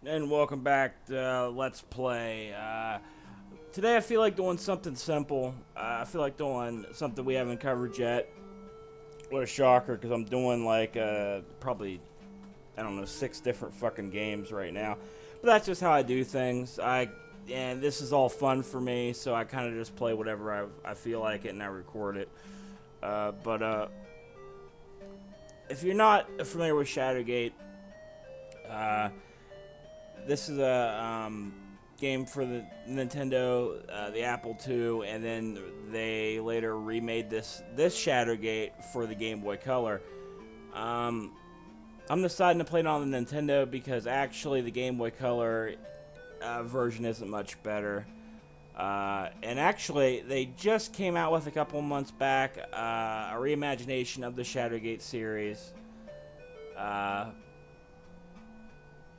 And welcome back to Let's Play. Today I feel like doing something simple. I feel like doing something we haven't covered yet. What a shocker, because I'm doing like probably, I don't know, 6 different fucking games right now. But that's just how I do things. And this is all fun for me, so I kind of just play whatever I feel like it and I record it. But if you're not familiar with Shadowgate, uh, this is a game for the Nintendo, the Apple II, and then they later remade this Shadowgate for the Game Boy Color. I'm deciding to play it on the Nintendo because actually the Game Boy Color version isn't much better. And actually, they just came out with a couple months back a reimagination of the Shadowgate series.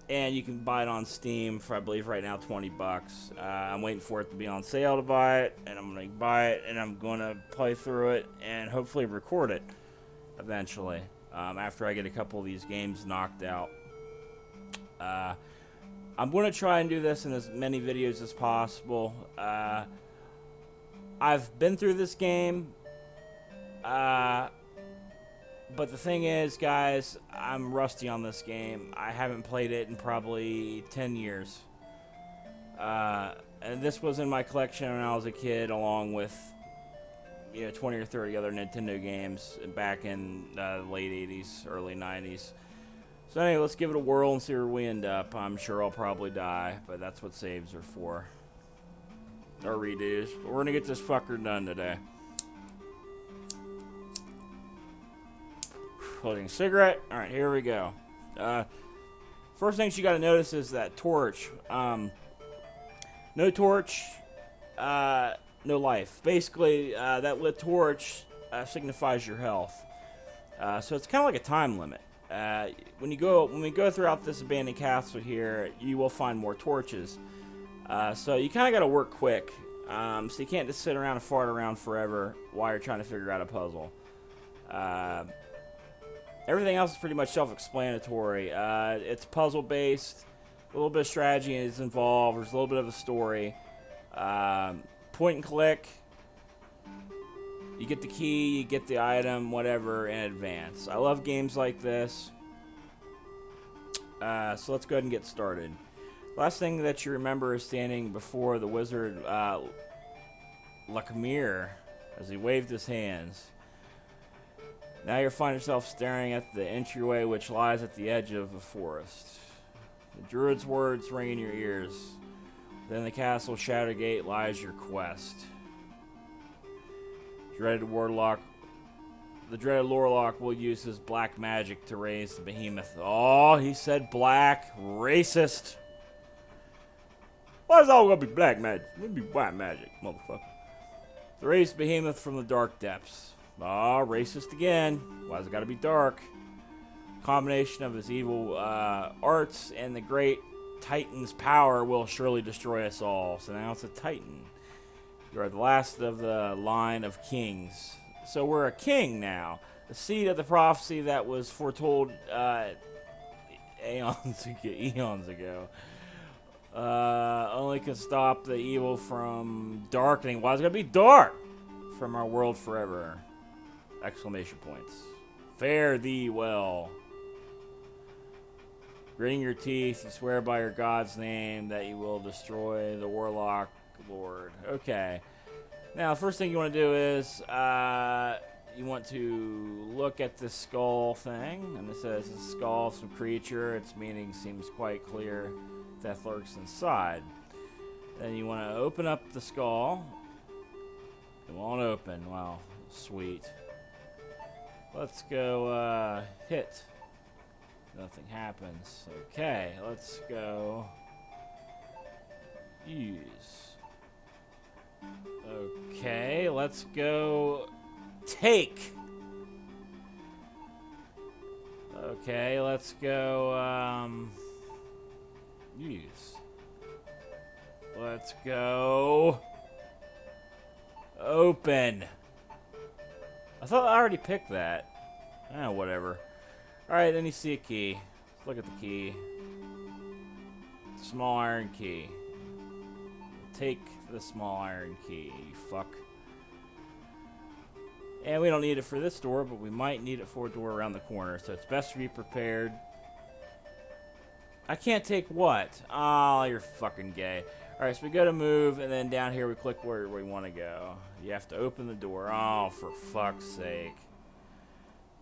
And you can buy it on Steam for, I believe, right now, $20. I'm waiting for it to be on sale to buy it, and I'm going to buy it, and I'm going to play through it, and hopefully record it eventually, after I get a couple of these games knocked out. I'm going to try and do this in as many videos as possible. I've been through this game, but the thing is, guys, I'm rusty on this game. I haven't played it in probably 10 years. And this was in my collection when I was a kid, along with 20 or 30 other Nintendo games back in the late 80s, early 90s. So anyway, let's give it a whirl and see where we end up. I'm sure I'll probably die, but that's what saves are for. Or redos. But we're going to get this fucker done today. Holding a cigarette. Alright, here we go. First things you gotta notice is that torch. No torch, no life. Basically, that lit torch signifies your health. So it's kind of like a time limit. When we go throughout this abandoned castle here, you will find more torches. So you kind of gotta work quick. So you can't just sit around and fart around forever while you're trying to figure out a puzzle. Everything else is pretty much self-explanatory. It's puzzle-based. A little bit of strategy is involved. There's a little bit of a story. Point and click. You get the key, you get the item, whatever, in advance. I love games like this. So let's go ahead and get started. Last thing that you remember is standing before the wizard, Lacamere, as he waved his hands. Now you find yourself staring at the entryway which lies at the edge of the forest. The druid's words ring in your ears. Within the castle Shadowgate lies your quest. The dreaded Warlock will use his black magic to raise the behemoth. Oh, he said black. Racist. Why is it all gonna be black magic? It's gonna be white magic, motherfucker. To raise the behemoth from the dark depths. Ah, racist again. Why's it gotta be dark? Combination of his evil arts and the great Titan's power will surely destroy us all. So now it's a Titan. You are the last of the line of kings. So we're a king now. The seed of the prophecy that was foretold eons ago. Only can stop the evil from darkening. Why is it gonna be dark? From our world forever. Exclamation points. Fare thee well. Gritting your teeth, you swear by your god's name that you will destroy the Warlock Lord. Okay. Now, the first thing you want to do is you want to look at the skull thing. And it says the skull of some creature. Its meaning seems quite clear. Death lurks inside. Then you want to open up the skull. It won't open. Wow. Sweet. Let's go hit. Nothing happens. Okay, let's go use. Okay, let's go take. Okay, let's go use. Let's go open. I thought I already picked that. Whatever. Alright, then you see a key. Let's look at the key. Small iron key. Take the small iron key, you fuck. And we don't need it for this door, but we might need it for a door around the corner, so it's best to be prepared. I can't take what? Oh, you're fucking gay. Alright, so we go to move, and then down here we click where we want to go. You have to open the door. Oh, for fuck's sake.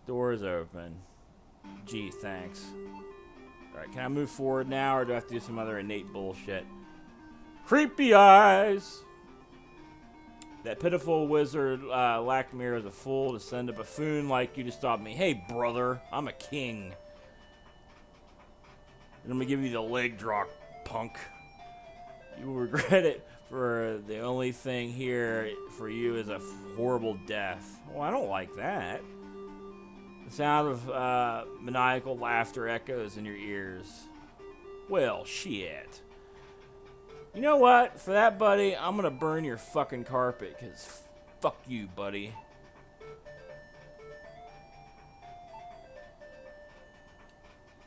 Door is open. Gee, thanks. Alright, can I move forward now, or do I have to do some other innate bullshit? Creepy eyes! That pitiful wizard lacked me as a fool to send a buffoon like you to stop me. Hey, brother, I'm a king. And I'm gonna give you the leg drop, punk. You will regret it, for the only thing here for you is a horrible death. Well, I don't like that. The sound of maniacal laughter echoes in your ears. Well, shit. You know what? For that, buddy, I'm gonna burn your fucking carpet, because fuck you, buddy.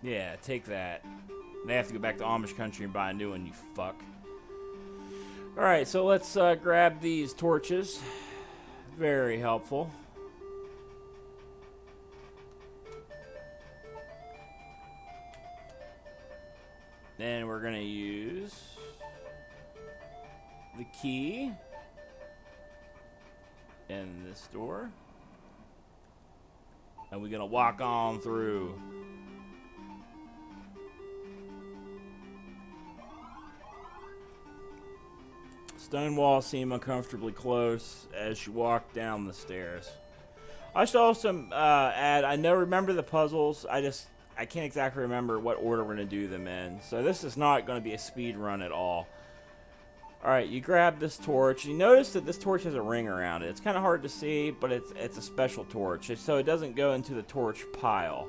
Yeah, take that. They have to go back to Amish country and buy a new one, you fuck. Alright, so let's grab these torches. Very helpful. Then we're gonna use the key in this door. And we're gonna walk on through. Stone walls seem uncomfortably close as you walk down the stairs. I should also add, I remember the puzzles, I can't exactly remember what order we're going to do them in. So this is not going to be a speed run at all. Alright, you grab this torch. You notice that this torch has a ring around it. It's kind of hard to see, but it's a special torch. So it doesn't go into the torch pile.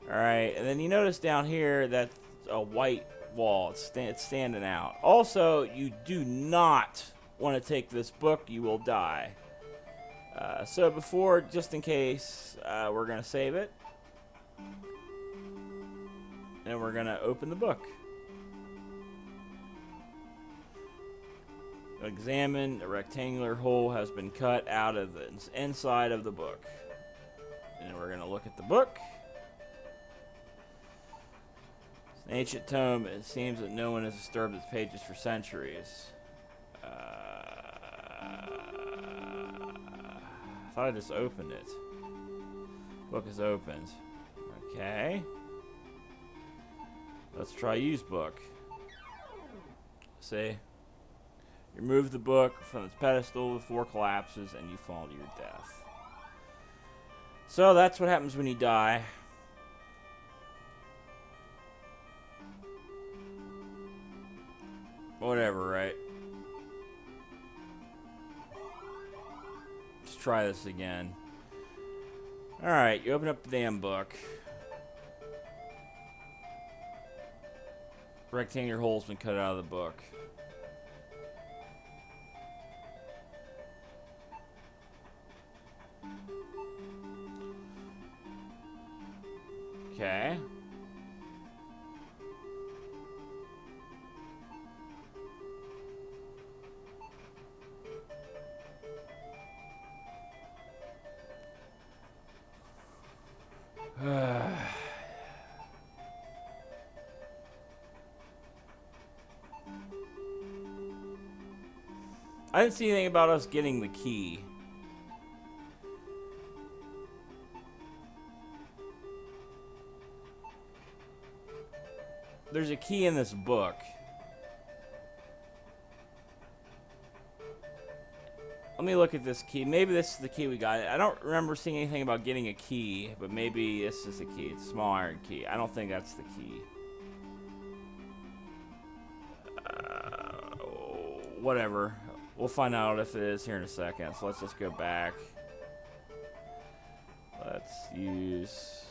Alright, and then you notice down here that's a white wall. It's standing out. Also, you do not want to take this book. You will die. So before, just in case, we're going to save it. And we're going to open the book. Examine, a rectangular hole has been cut out of the inside of the book. And we're going to look at the book. It's an ancient tome. It seems that no one has disturbed its pages for centuries. I thought I just opened it. Book is opened. Okay. Let's try use book. See? You remove the book from its pedestal, the floor collapses, and you fall to your death. So that's what happens when you die. Whatever, right? Let's try this again. Alright, you open up the damn book. Rectangular hole's been cut out of the book. Okay. I didn't see anything about us getting the key. There's a key in this book. Let me look at this key. Maybe this is the key we got. I don't remember seeing anything about getting a key, but maybe this is the key. It's a small iron key. I don't think that's the key. Whatever. We'll find out if it is here in a second. So let's just go back. Let's use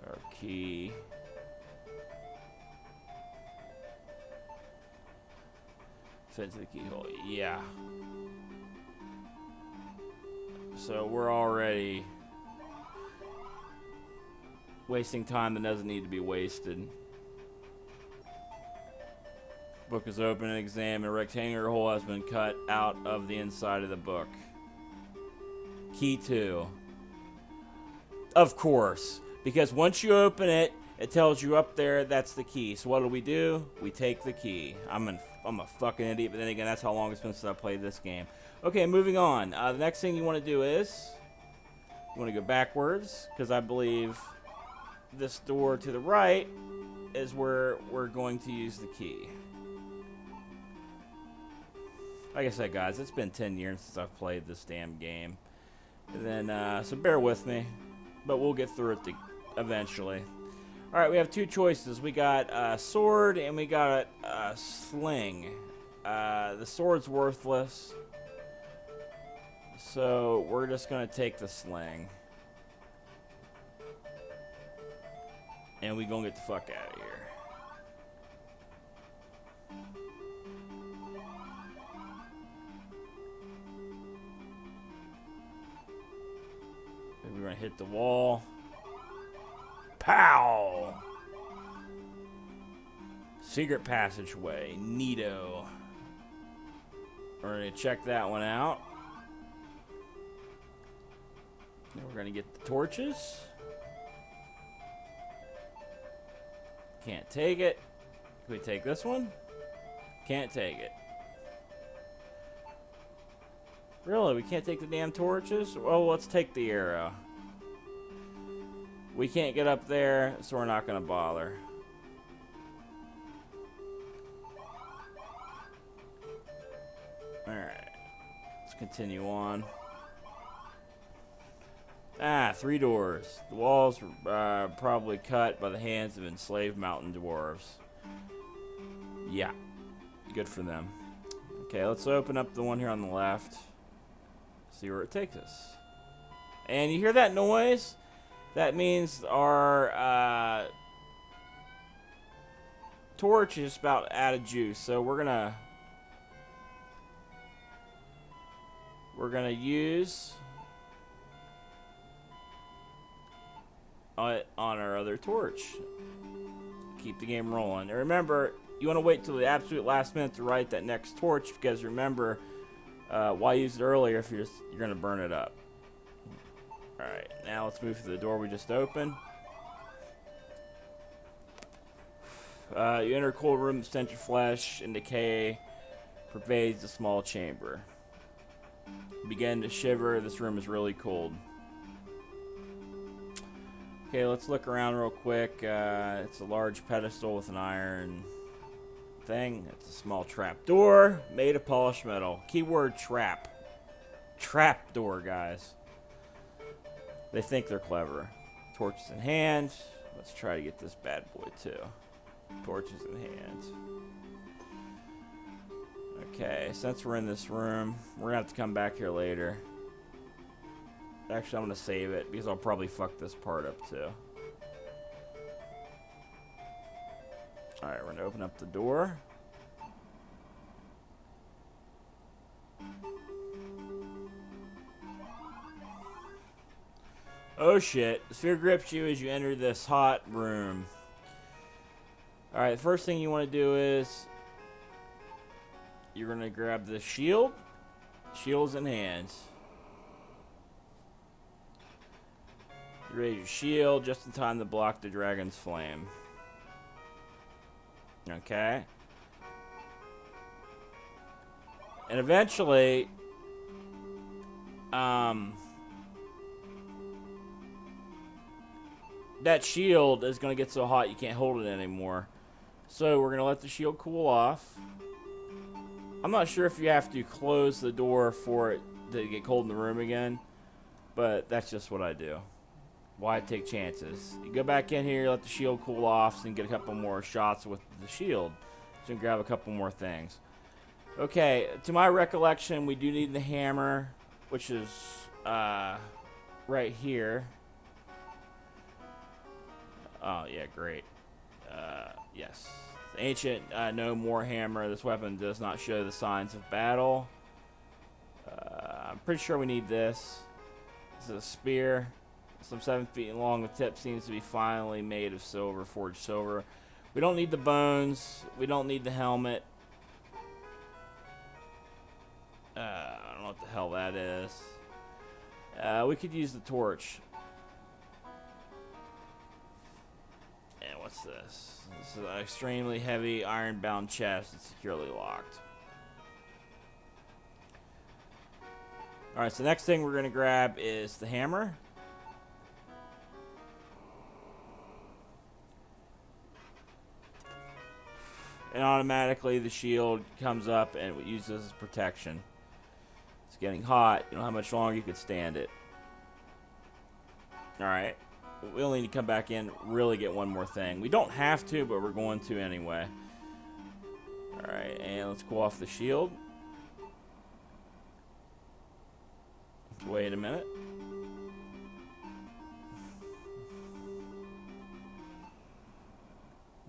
our key. Fit into the keyhole. Yeah. So we're already wasting time that doesn't need to be wasted. Book is open and examined. A rectangular hole has been cut out of the inside of the book. Key 2. Of course. Because once you open it, it tells you up there that's the key. So what do? We take the key. I'm a fucking idiot, but then again, that's how long it's been since I played this game. Okay, moving on. The next thing you want to do is you want to go backwards, because I believe this door to the right is where we're going to use the key. Like I said, guys, it's been 10 years since I've played this damn game. And then, so bear with me. But we'll get through it eventually. Alright, we have two choices. We got a sword and we got a sling. The sword's worthless. So, we're just going to take the sling. And we gonna get the fuck out of here. We're gonna hit the wall. Pow! Secret passageway. Neato. We're gonna check that one out. Then we're gonna get the torches. Can't take it. Can we take this one? Can't take it. Really? We can't take the damn torches? Well, let's take the arrow. We can't get up there, so we're not going to bother. Alright. Let's continue on. Ah, 3 doors. The walls were probably cut by the hands of enslaved mountain dwarves. Yeah. Good for them. Okay, let's open up the one here on the left. See where it takes us. And you hear that noise? That means our torch is about out of juice. So we're gonna use it on our other torch. Keep the game rolling. And remember, you want to wait till the absolute last minute to light that next torch, because remember, why use it earlier if you're gonna burn it up. Alright, now let's move to the door we just opened. You enter a cold room, the stench of flesh and decay pervades the small chamber. You begin to shiver. This room is really cold. Okay, let's look around real quick. It's a large pedestal with an iron thing. It's a small trap door made of polished metal. Keyword trap. Trap door, guys. They think they're clever. Torches in hand. Let's try to get this bad boy too. Torches in hand. Okay, since we're in this room, we're gonna have to come back here later. Actually, I'm gonna save it because I'll probably fuck this part up too. Alright, we're gonna open up the door. Oh shit. The fear grips you as you enter this hot room. Alright, the first thing you want to do is you're going to grab the shield. Shield's in hands. You raise your shield just in time to block the dragon's flame. Okay. And eventually, that shield is going to get so hot you can't hold it anymore. So we're going to let the shield cool off. I'm not sure if you have to close the door for it to get cold in the room again, but that's just what I do. Why take chances? You go back in here, let the shield cool off, so you can get a couple more shots with the shield. So you can grab a couple more things. Okay, to my recollection, we do need the hammer, which is right here. Oh, yeah, great. Yes. The ancient no more hammer. This weapon does not show the signs of battle. I'm pretty sure we need this. This is a spear. Some 7 feet long. The tip seems to be finely made of silver, forged silver. We don't need the bones. We don't need the helmet. I don't know what the hell that is. We could use the torch. And what's this? This is an extremely heavy iron-bound chest. It's securely locked. Alright, so the next thing we're going to grab is the hammer. And automatically the shield comes up and it uses as protection. It's getting hot. You know how much longer you could stand it. Alright. We only need to come back in, really get one more thing. We don't have to, but we're going to anyway. Alright, and let's go off the shield. Wait a minute.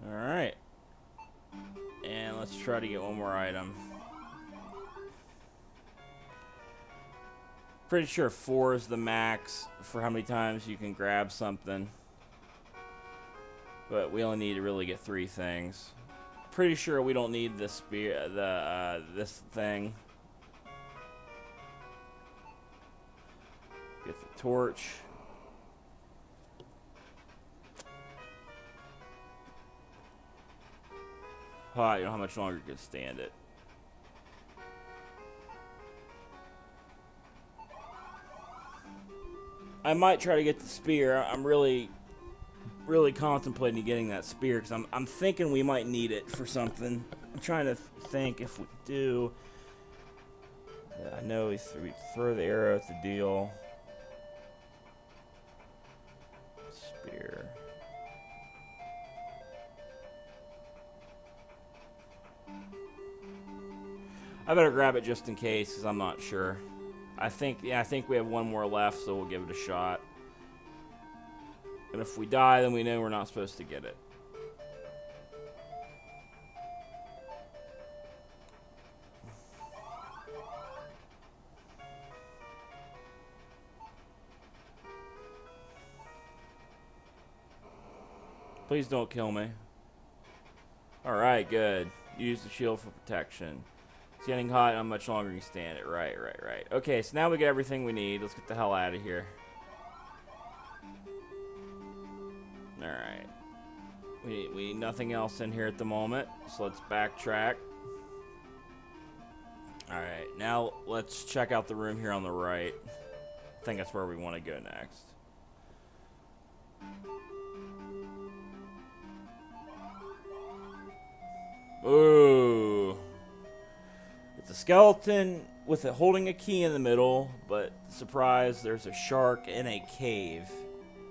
Alright. And let's try to get one more item. Pretty sure 4 is the max for how many times you can grab something. But we only need to really get 3 things. Pretty sure we don't need the spear, this thing. Get the torch. Hot, you know how much longer you can stand it. I might try to get the spear. I'm really contemplating getting that spear because I'm thinking we might need it for something. I'm trying to think if we do. I know we throw the arrow at the deal. Spear. I better grab it just in case because I'm not sure. I think we have one more left, so we'll give it a shot. And if we die, then we know we're not supposed to get it. Please don't kill me. Alright, good. Use the shield for protection. It's getting hot. How much longer you can stand it? Right. Okay, so now we get everything we need. Let's get the hell out of here. Alright. We need nothing else in here at the moment, so let's backtrack. Alright, now let's check out the room here on the right. I think that's where we want to go next. Ooh. It's a skeleton with it holding a key in the middle, but surprise, there's a shark in a cave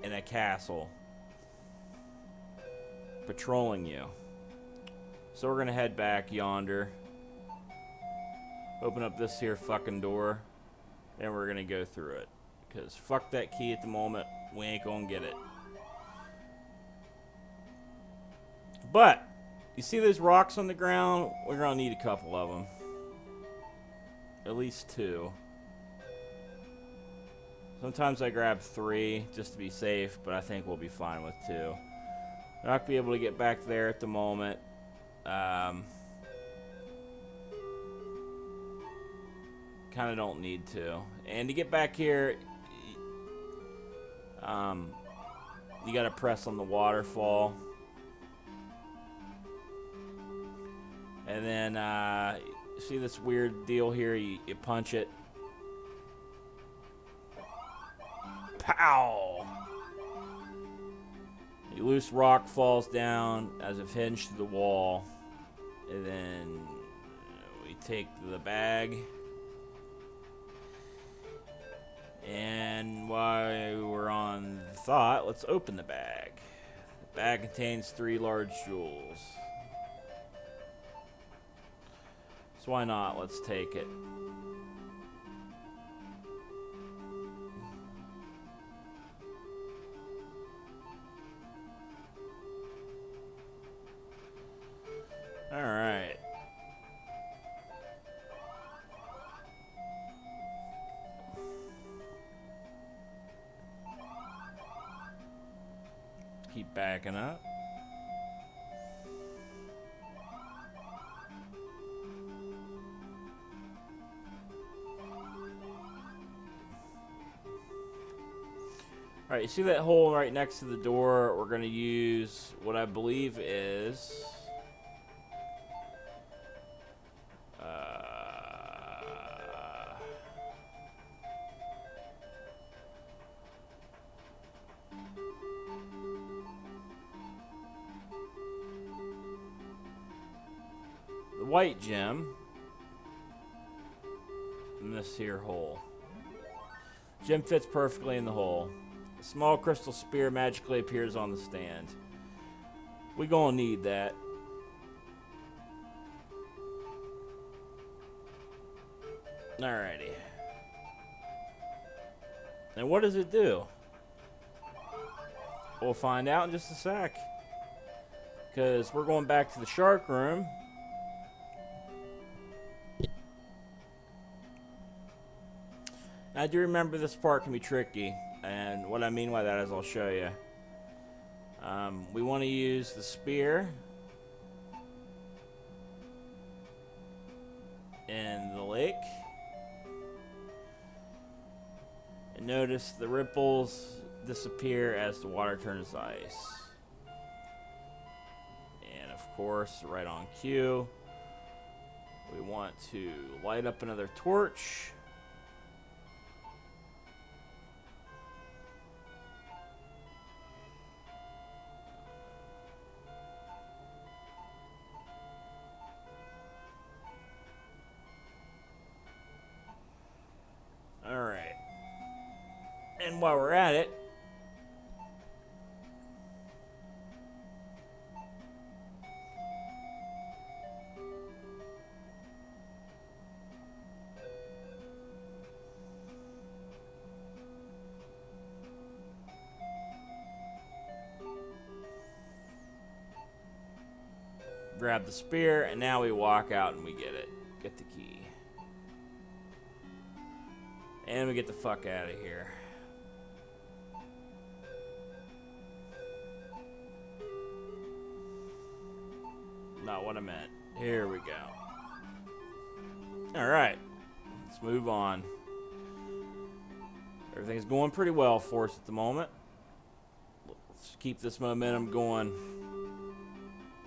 in a castle patrolling you. So we're gonna head back yonder, open up this here fucking door, and we're gonna go through it. Because fuck that key at the moment, we ain't gonna get it. But you see those rocks on the ground? We're gonna need a couple of them. At least 2. Sometimes I grab 3 just to be safe, but I think we'll be fine with 2. We're not gonna be able to get back there at the moment. Kind of don't need to. And to get back here, you gotta press on the waterfall. And then, see this weird deal here? You punch it. Pow! A loose rock falls down as if hinged to the wall. And then we take the bag. And while we're on the thought, let's open the bag. The bag contains 3 large jewels. So why not? Let's take it. All right. Keep backing up. Alright, you see that hole right next to the door? We're going to use what I believe is... the white gem in this here hole. Gem fits perfectly in the hole. A small crystal spear magically appears on the stand. We gonna need that. Alrighty. And what does it do? We'll find out in just a sec. Because we're going back to the shark room. I do remember this part can be tricky, and what I mean by that is I'll show you. We want to use the spear in the lake. And notice the ripples disappear as the water turns to ice. And of course, right on cue, we want to light up another torch. Alright. And while we're at it, grab the spear, and now we walk out and we get it. Get the key. And we get the fuck out of here. Not what I meant. Here we go. Alright. Let's move on. Everything's going pretty well for us at the moment. Let's keep this momentum going.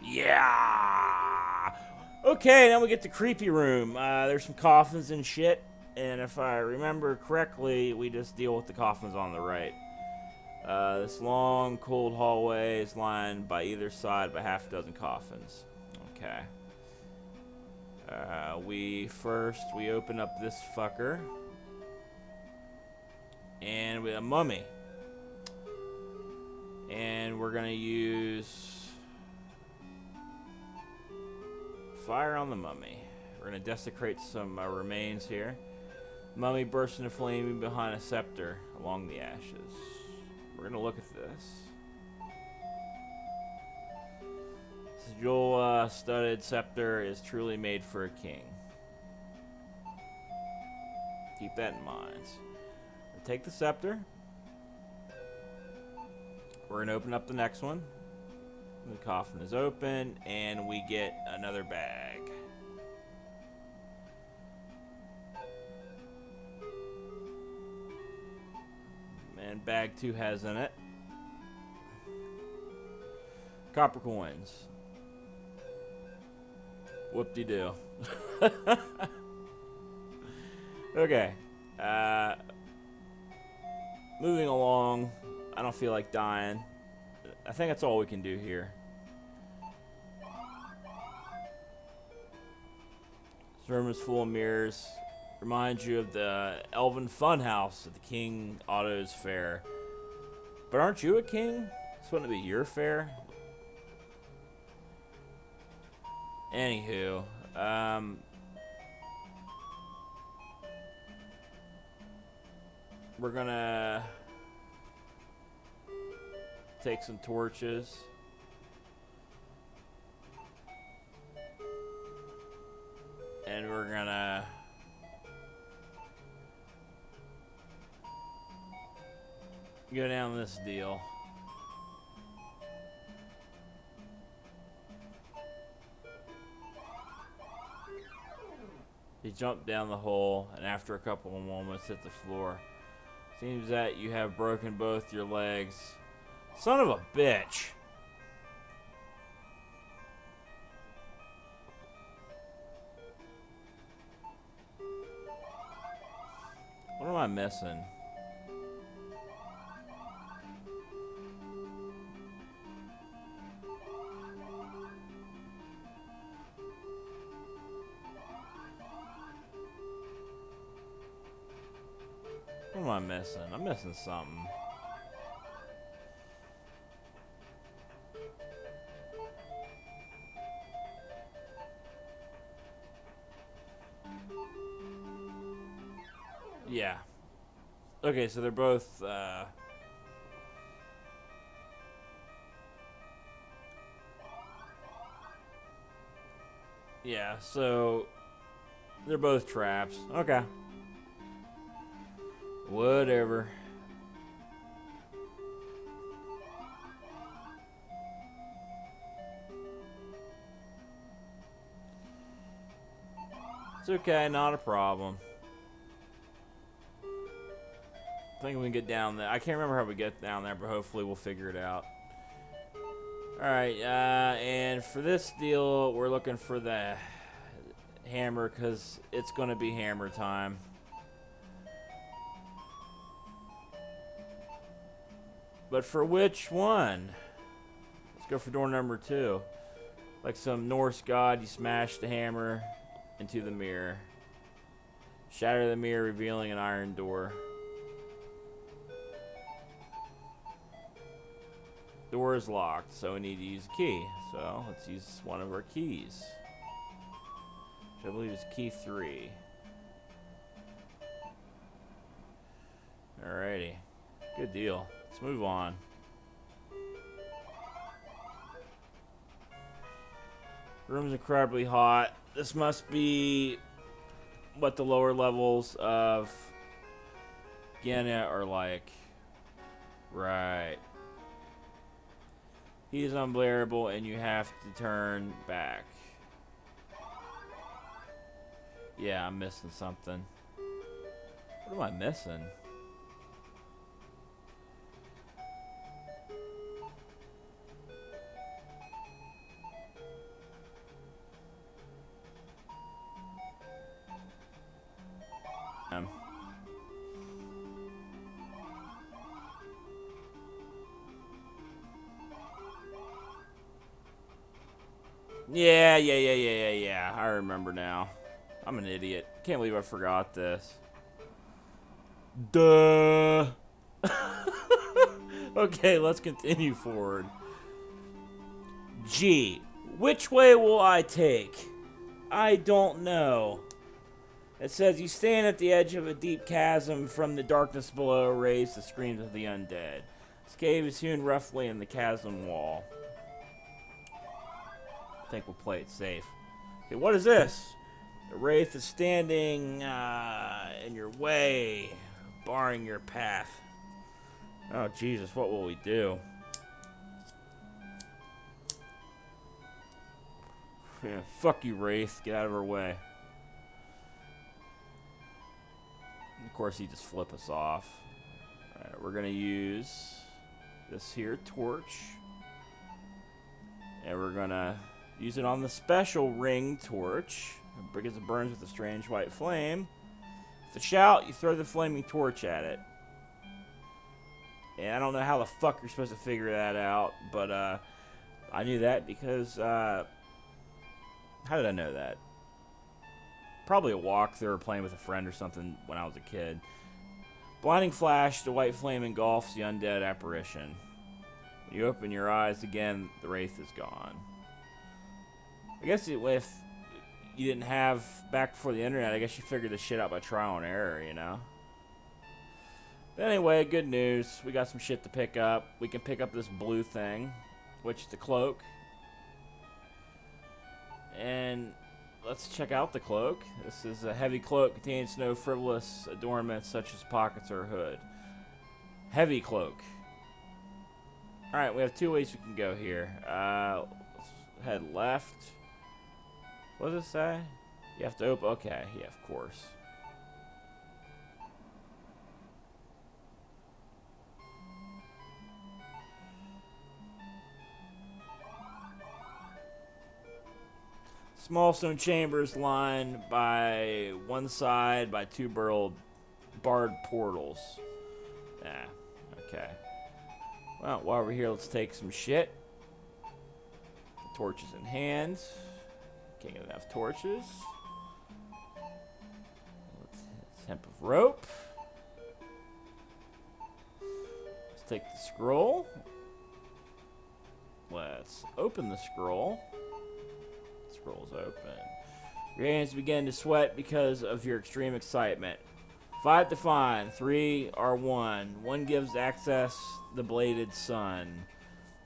Yeah! Okay, now we get the creepy room. There's some coffins and shit. And if I remember correctly, we just deal with the coffins on the right. This long, cold hallway is lined by either side by half a dozen coffins. Okay. We open up this fucker. And we have a mummy. And we're going to use fire on the mummy. We're going to desecrate some remains here. Mummy bursts into flame behind a scepter along the ashes. We're gonna look at this. This jewel-studded scepter is truly made for a king. Keep that in mind. We'll take the scepter. We're gonna open up the next one. The coffin is open, and we get another bag. And bag 2 has in it copper coins. Whoop-de-doo. Okay. Moving along. I don't feel like dying. I think that's all we can do here. This room is full of mirrors. Reminds you of the Elven Funhouse at the King Otto's Fair. But aren't you a king? This wouldn't be your fair. Anywho, we're gonna take some torches. And we're gonna go down this deal. He jumped down the hole and after a couple of moments hit the floor. Seems that you have broken both your legs. Son of a bitch. What am I missing? What am I missing? I'm missing something. Yeah. Okay, so they're both, yeah, so they're both traps. Okay. Whatever. It's okay, not a problem. I think we can get down there. I can't remember how we get down there, but hopefully we'll figure it out. Alright, and for this deal, we're looking for the hammer, because it's going to be hammer time. But for which one? Let's go for door number 2. Like some Norse god, you smash the hammer into the mirror. Shatter the mirror, revealing an iron door. Door is locked, so we need to use a key. So let's use one of our keys, which I believe is key 3. Alrighty. Good deal. Let's move on. Room's incredibly hot. This must be what the lower levels of Gena are like. Right. Heat is unbearable and you have to turn back. Yeah, I'm missing something. What am I missing? Yeah. I remember now. I'm an idiot. Can't believe I forgot this. Duh. Okay, let's continue forward. G. Which way will I take? I don't know. It says you stand at the edge of a deep chasm. From the darkness below raise the screams of the undead. This cave is hewn roughly in the chasm wall. I think we'll play it safe. Okay, what is this? The wraith is standing in your way, barring your path. Oh, Jesus, what will we do? Yeah, fuck you, wraith. Get out of our way. Of course, he just flip us off. Alright, we're going to use this here torch. And we're going to use it on the special ring torch, because it burns with a strange white flame. With a shout, you throw the flaming torch at it. And I don't know how the fuck you're supposed to figure that out, but I knew that because, how did I know that? Probably a walkthrough or playing with a friend or something when I was a kid. Blinding flash, the white flame engulfs the undead apparition. When you open your eyes again, the wraith is gone. I guess if you didn't have, back before the internet, I guess you figured this shit out by trial and error, you know? But anyway, good news. We got some shit to pick up. We can pick up this blue thing, which is the cloak. And let's check out the cloak. This is a heavy cloak, contains no frivolous adornments such as pockets or a hood. Heavy cloak. Alright, we have 2 ways we can go here. Let's head left. What does it say? You have to open. Okay, yeah, of course. Small stone chambers lined by one side by two barred portals. Yeah, okay. Well, while we're here, let's take some shit. Torches in hand. Can't get enough torches. Hemp of rope. Let's take the scroll. Let's open the scroll. The scroll's open. Your hands begin to sweat because of your extreme excitement. 5 to find, 3 are 1. 1 gives access the bladed sun.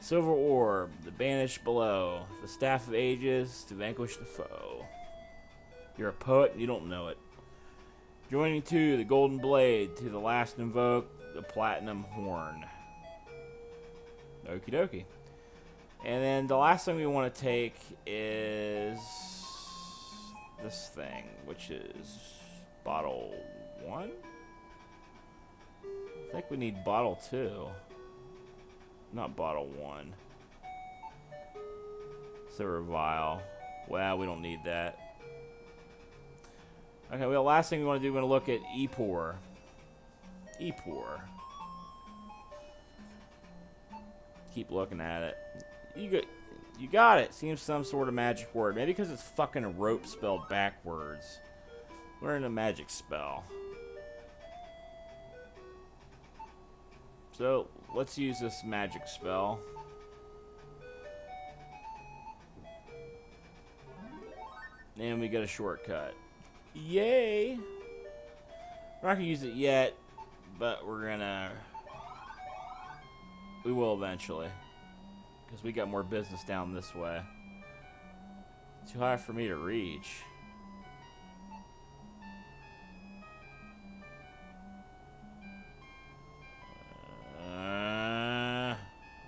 Silver orb, the banished below. The staff of ages to vanquish the foe. You're a poet and you don't know it. Joining 2, the golden blade. To the last invoke, the platinum horn. Okie dokie. And then the last thing we want to take is this thing, which is bottle 1? I think we need bottle 2. Not bottle 1. Silver vial. Well, we don't need that. Okay, well, last thing we want to do, we're going to look at Epor. Epor. Keep looking at it. You got it. Seems some sort of magic word. Maybe because it's fucking rope spelled backwards. Learn a magic spell. So, let's use this magic spell. And we get a shortcut. Yay! We're not gonna use it yet, but we will eventually. Because we got more business down this way. Too high for me to reach.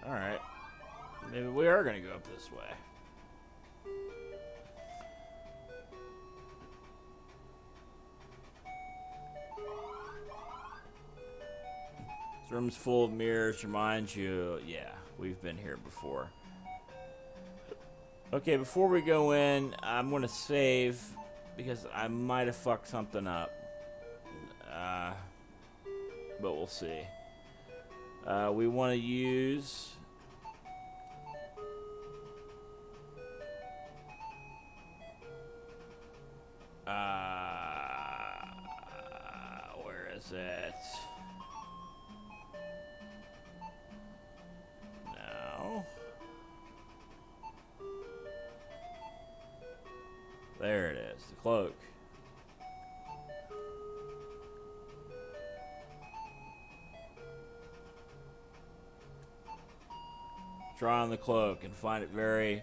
Alright. Maybe we are going to go up this way. This room's full of mirrors. Reminds you, yeah, we've been here before. Okay, before we go in, I'm going to save because I might have fucked something up. But we'll see. We want to use... where is it? No. There it is, the cloak. Try on the cloak and find it very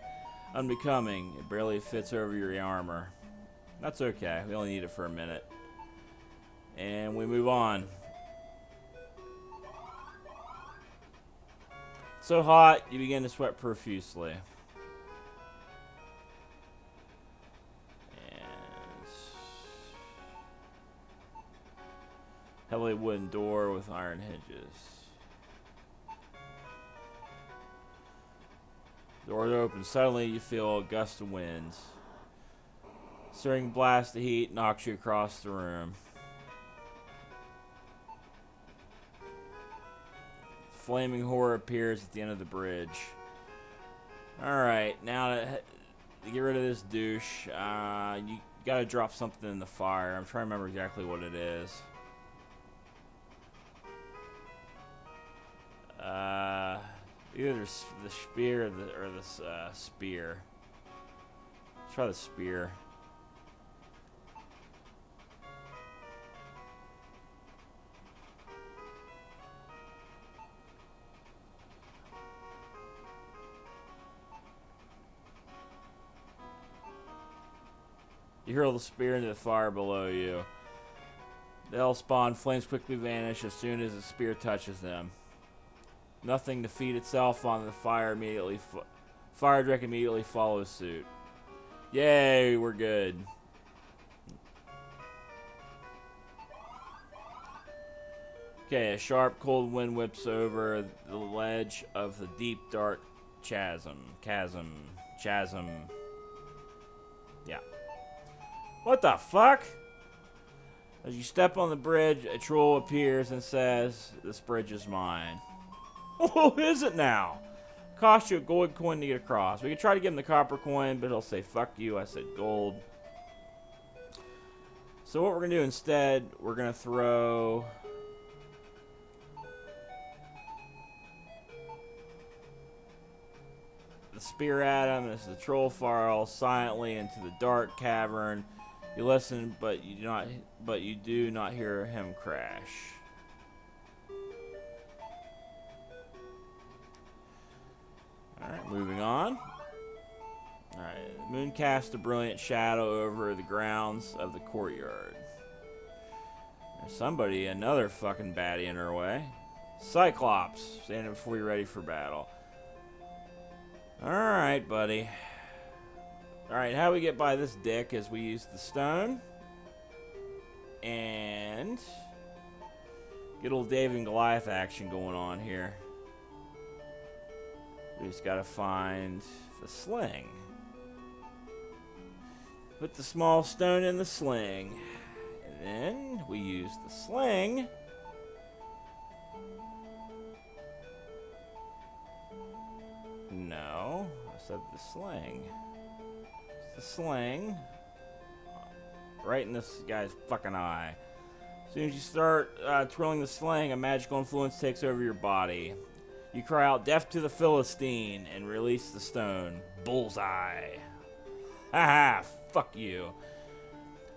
unbecoming. It barely fits over your armor. That's okay. We only need it for a minute. And we move on. So hot, you begin to sweat profusely. And heavily wooden door with iron hinges. Doors open. Suddenly, you feel a gust of wind. Stirring blast of heat knocks you across the room. Flaming horror appears at the end of the bridge. Alright, now to get rid of this douche, you gotta drop something in the fire. I'm trying to remember exactly what it is. Either the spear or the spear. Let's try the spear. You hurl the spear into the fire below you. The hellspawn flames quickly vanish as soon as the spear touches them. Nothing to feed itself on the fire immediately. Fire Drake immediately follows suit. Yay, we're good. Okay, a sharp cold wind whips over the ledge of the deep dark chasm. Yeah. What the fuck? As you step on the bridge, a troll appears and says, "This bridge is mine." Oh, is it now? Cost you a gold coin to get across. We could try to give him the copper coin, but he'll say, "Fuck you, I said gold." So what we're going to do instead, we're going to throw... the spear at him. As the troll falls silently into the dark cavern. You listen, but you do not hear him crash. Alright, moving on. Alright, the moon casts a brilliant shadow over the grounds of the courtyard. There's somebody, another fucking baddie in her way. Cyclops, standing before you're ready for battle. Alright, buddy. Alright, how we get by this dick is we use the stone. And get a little David and Goliath action going on here. We just gotta find the sling. Put the small stone in the sling. And then we use the sling No, I said the sling. It's the sling. Right in this guy's fucking eye. As soon as you start twirling the sling, a magical influence takes over your body. You cry out, "Death to the Philistine," and release the stone. Bullseye. Haha, fuck you.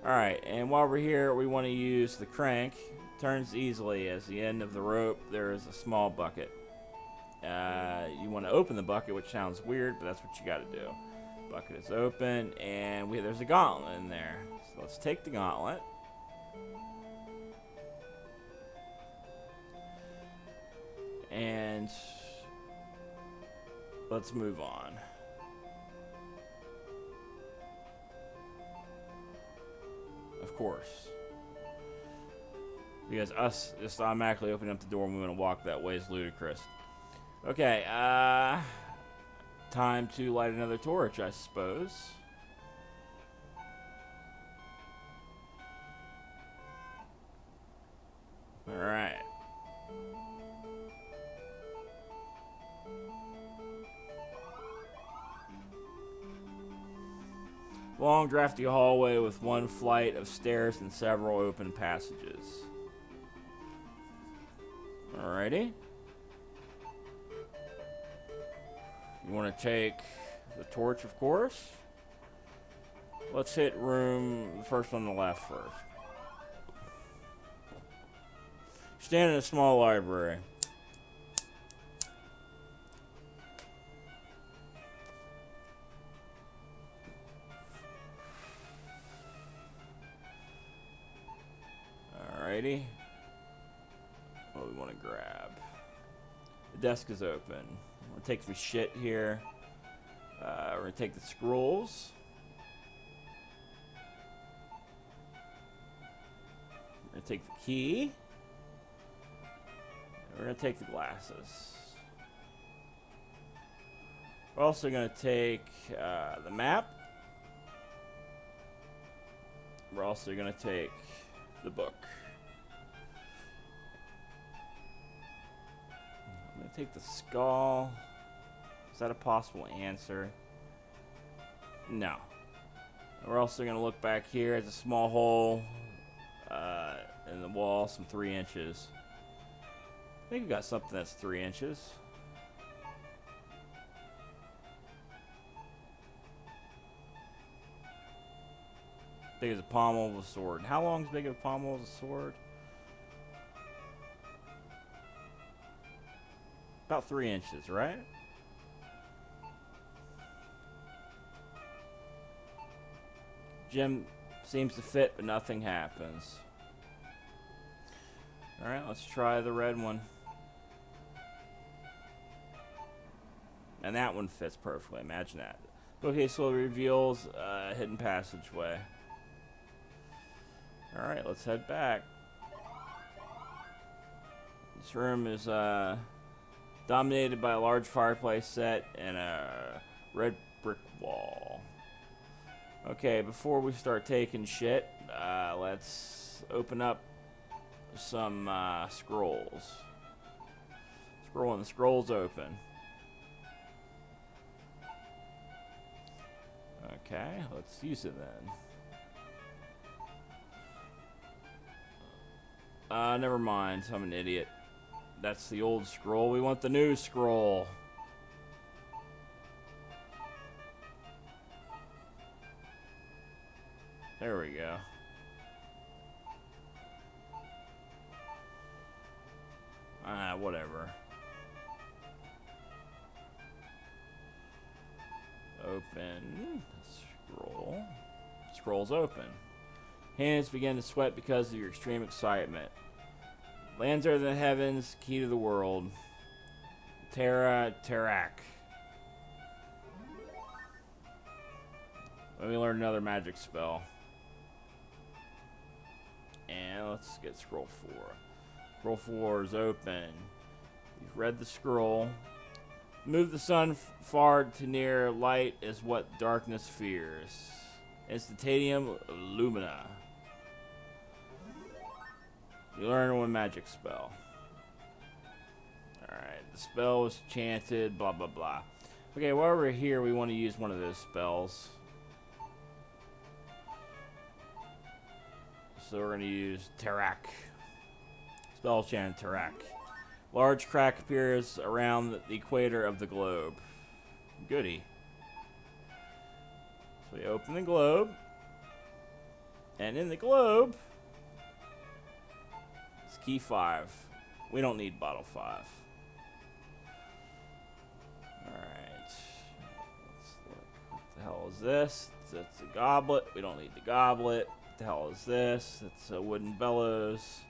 Alright, and while we're here, we want to use the crank. Turns easily. As the end of the rope, there is a small bucket. You want to open the bucket, which sounds weird, but that's what you got to do. Bucket is open, and there's a gauntlet in there. So let's take the gauntlet. And let's move on. Of course. Because us just automatically opening up the door when we want to walk that way is ludicrous. Okay, time to light another torch, I suppose. Alright. Long, drafty hallway with one flight of stairs and several open passages. Alrighty. You want to take the torch, of course. Let's hit room, the first on the left first. Stand in a small library. Alrighty. What do we want to grab? The desk is open. I'm going to take some shit here. We're going to take the scrolls. We're going to take the key. And we're going to take the glasses. We're also going to take the map. We're also going to take the book. I'm going to take the skull. Is that a possible answer? No. We're also going to look back here at a small hole in the wall, some 3 inches. I think we got something that's 3 inches. Big as a pommel of a sword. How long is big of a pommel of a sword? About 3 inches, right? Gem seems to fit, but nothing happens. Alright, let's try the red one. And that one fits perfectly. Imagine that. Okay, so it reveals a hidden passageway. Alright, let's head back. This room is dominated by a large fireplace set and a red brick wall. Okay, before we start taking shit, let's open up some scrolls. Scrolling the scrolls open. Okay, let's use it then. Never mind. I'm an idiot. That's the old scroll. We want the new scroll. There we go. Whatever. Open. Scroll. Scroll's open. Hands begin to sweat because of your extreme excitement. Lands are the heavens, key to the world. Tarak. Let me learn another magic spell. And let's get scroll 4. Scroll 4 is open. You've read the scroll. Move the sun far to near light is what darkness fears. Instantaneum Lumina. You learn one magic spell. Alright, the spell was chanted, blah blah blah. Okay, while we're here, we want to use one of those spells. So we're going to use Tarak. Spell chant Tarak. Large crack appears around the equator of the globe. Goody. So we open the globe. And in the globe, it's key 5. We don't need bottle 5. Alright. Let's look. What the hell is this? It's a goblet. We don't need the goblet. What the hell is this? It's a wooden bellows.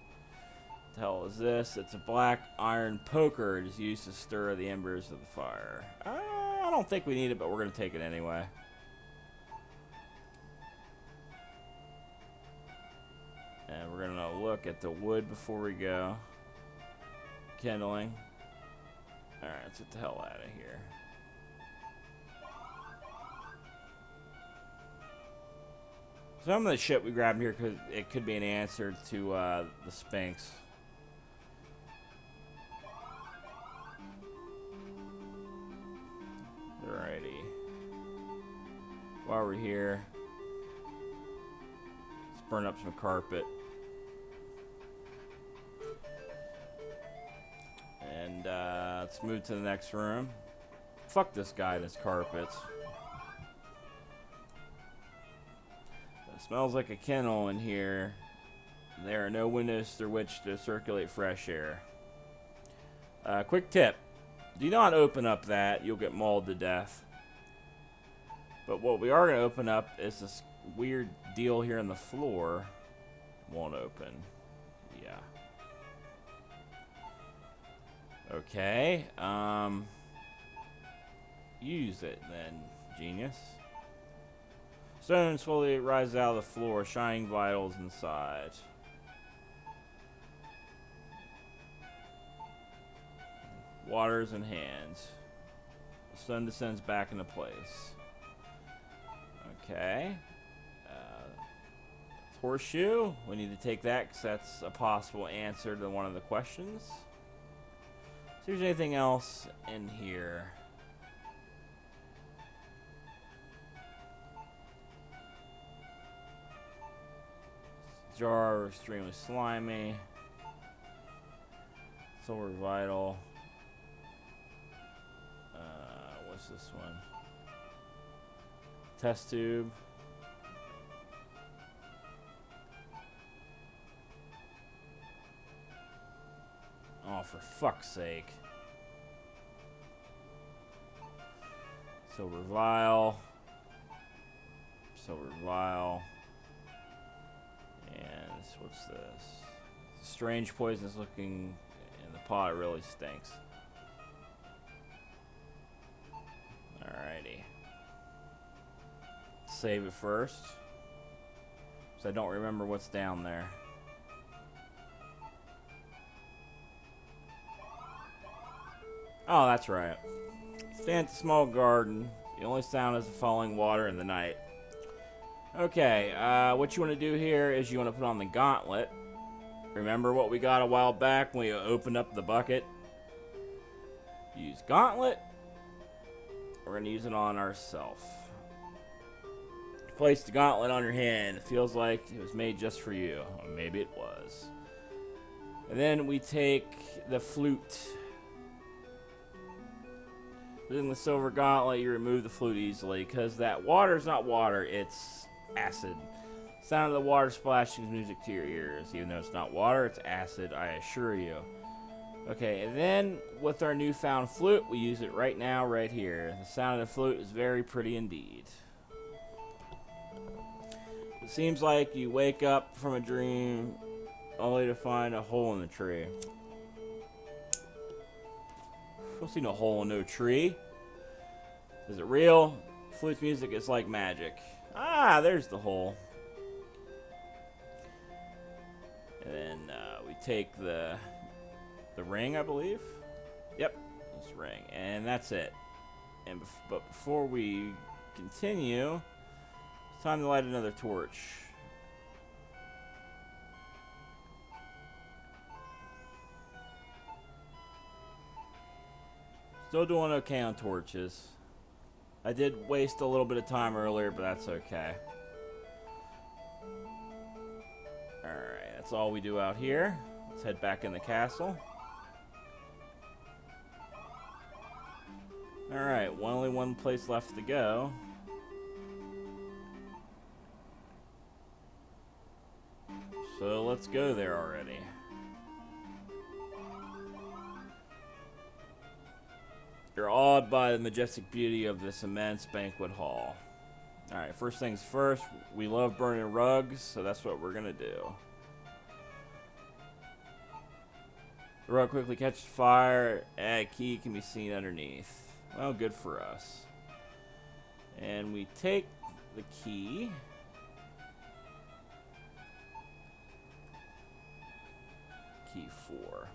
What the hell is this? It's a black iron poker. It is used to stir the embers of the fire. I don't think we need it, but we're going to take it anyway. And we're going to look at the wood before we go. Kindling. Alright, let's get the hell out of here. Some of the shit we grabbed here, it could be an answer to the Sphinx. Alrighty. While we're here, let's burn up some carpet. And let's move to the next room. Fuck this guy and his carpets. It smells like a kennel in here. There are no windows through which to circulate fresh air. Quick tip. Do not open up that. You'll get mauled to death. But what we are going to open up is this weird deal here on the floor. Won't open. Yeah. Okay. Use it then, genius. Stone slowly rises out of the floor, shining vitals inside. Waters in hands. The sun descends back into place. Okay. Horseshoe. We need to take that because that's a possible answer to one of the questions. See if there's anything else in here. Jar, extremely slimy. Silver vital. What's this one? Test tube. Oh, for fuck's sake. Silver vial. Silver vial. And what's this? Strange poisonous looking in the pot. It really stinks. Alrighty. Save it first. Because I don't remember what's down there. Oh, that's right. Stand at the small garden. The only sound is the falling water in the night. Okay, what you want to do here is you want to put on the gauntlet. Remember what we got a while back when we opened up the bucket? Use gauntlet. We're going to use it on ourselves. Place the gauntlet on your hand. It feels like it was made just for you. Or maybe it was. And then we take the flute. Within the silver gauntlet, you remove the flute easily because that water is not water, it's acid. Sound of the water splashing music to your ears. Even though it's not water, it's acid, I assure you. Okay, and then with our newfound flute, we use it right now, right here. The sound of the flute is very pretty indeed. It seems like you wake up from a dream only to find a hole in the tree. I don't see no hole in no tree. Is it real? Flute music is like magic. Ah, there's the hole. And then we take the ring, I believe. Yep, this ring, and that's it. And but before we continue, it's time to light another torch. Still doing okay on torches. I did waste a little bit of time earlier, but that's okay. Alright, that's all we do out here. Let's head back in the castle. Alright, only one place left to go. So let's go there already. You're awed by the majestic beauty of this immense banquet hall. Alright, first things first, we love burning rugs, so that's what we're gonna do. The rug quickly catches fire, and a key can be seen underneath. Well, good for us. And we take the key. Key 4.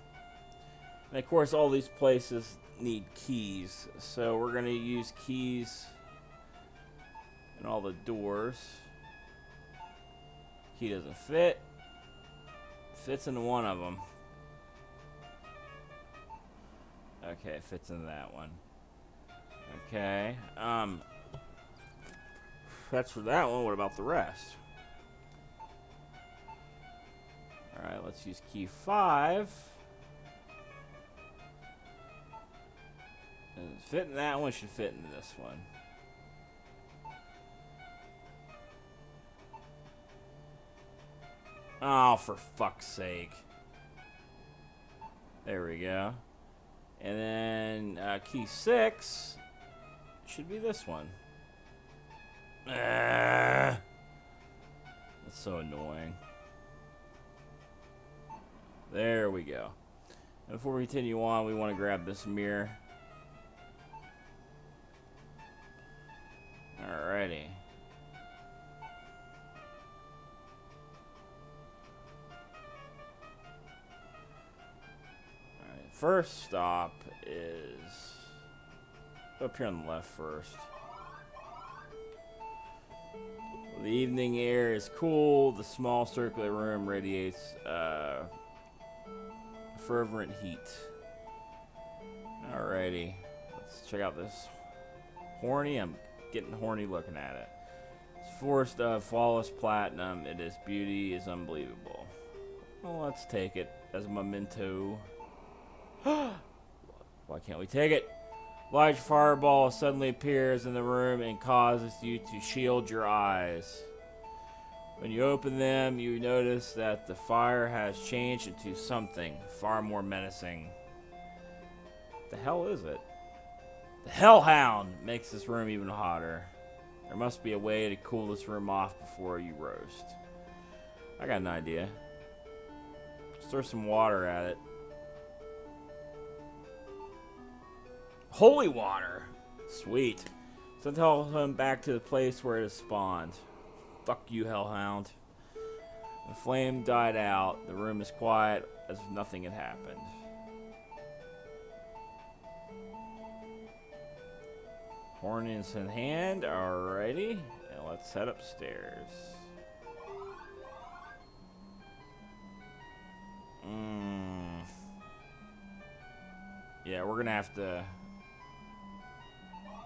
And of course, all these places need keys, so we're going to use keys in all the doors. Key doesn't fit. Fits into one of them. Okay, it fits into that one. Okay, that's for that one. What about the rest? Alright, let's use key 5. Doesn't fit in that one, should fit into this one. Oh, for fuck's sake. There we go. And then key 6 should be this one. That's so annoying. There we go. And before we continue on, we want to grab this mirror. Alrighty. Alright, first stop is up here on the left first. The evening air is cool. The small circular room radiates fervent heat. Alrighty. Let's check out this horny. I'm getting horny looking at it. It's forced of flawless platinum. Its beauty is unbelievable. Well, let's take it as a memento. Why can't we take it? Large fireball suddenly appears in the room and causes you to shield your eyes. When you open them, you notice that the fire has changed into something far more menacing. What the hell is it? The Hellhound makes this room even hotter. There must be a way to cool this room off before you roast. I got an idea. Let's throw some water at it. Holy water! Sweet. So tell him back to the place where it has spawned. Fuck you, Hellhound. The flame died out. The room is quiet as if nothing had happened. Horn in hand, alrighty. And let's head upstairs. Yeah, we're gonna have to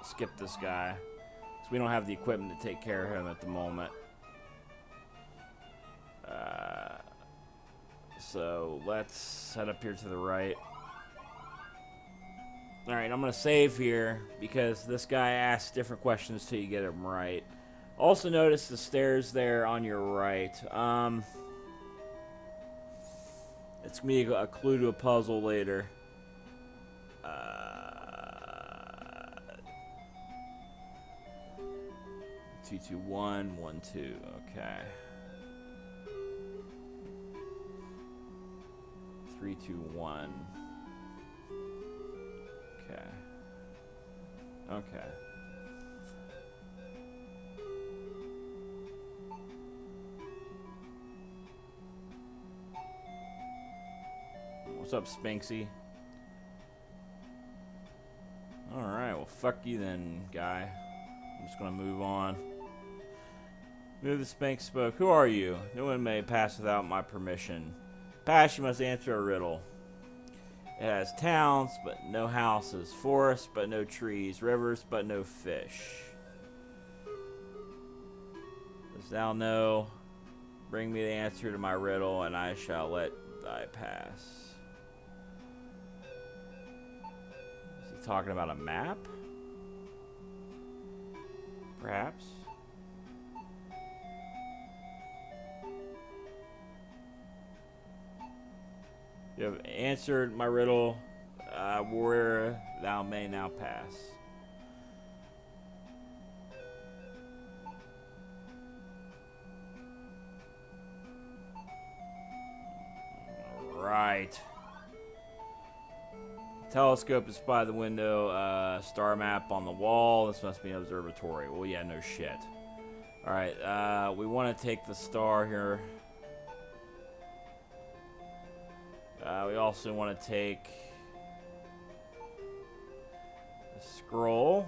skip this guy. Because we don't have the equipment to take care of him at the moment. So let's head up here to the right. Alright, I'm gonna save here because this guy asks different questions till you get him right. Also notice the stairs there on your right. It's gonna be a clue to a puzzle later. 221 12. Okay. 321. Okay. Okay. What's up, Spinksy? Alright, well, fuck you then, guy. I'm just gonna move on. Move the Spank spoke. Who are you? No one may pass without my permission. Pass, you must answer a riddle. It has towns, but no houses. Forests, but no trees. Rivers, but no fish. Dost thou know? Bring me the answer to my riddle, and I shall let thy pass. Is he talking about a map? Perhaps? You have answered my riddle, warrior, thou may now pass. Right. Telescope is by the window, star map on the wall. This must be an observatory. Well, yeah, no shit. Alright, we want to take the star here. We also want to take the scroll.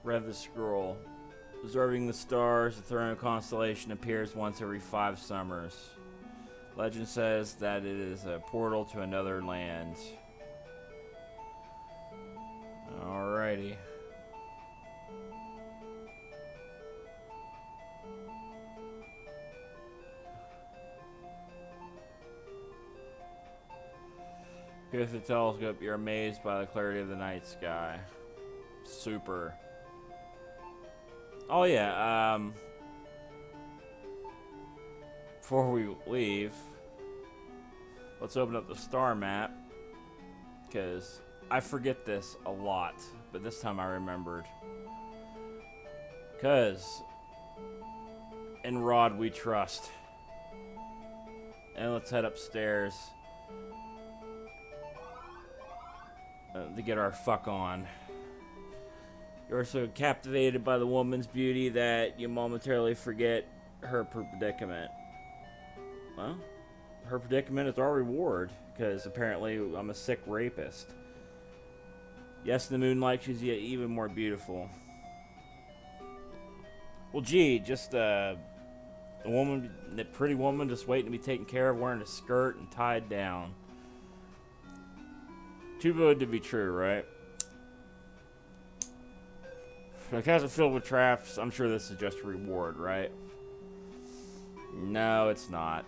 Read the scroll. Observing the stars, the throne constellation appears once every 5 summers. Legend says that it is a portal to another land. Alrighty. Here's the telescope. You're amazed by the clarity of the night sky. Super. Oh yeah, before we leave, let's open up the star map, because I forget this a lot, but this time I remembered. Because in Rod we trust. And let's head upstairs to get our fuck on. You're so captivated by the woman's beauty that you momentarily forget her predicament. Well, her predicament is our reward, because apparently I'm a sick rapist. Yes, in the moonlight she's yet even more beautiful. Well, gee, just a woman, a pretty woman just waiting to be taken care of, wearing a skirt and tied down. Too good to be true, right? The castle filled with traps. I'm sure this is just a reward, right? No, it's not.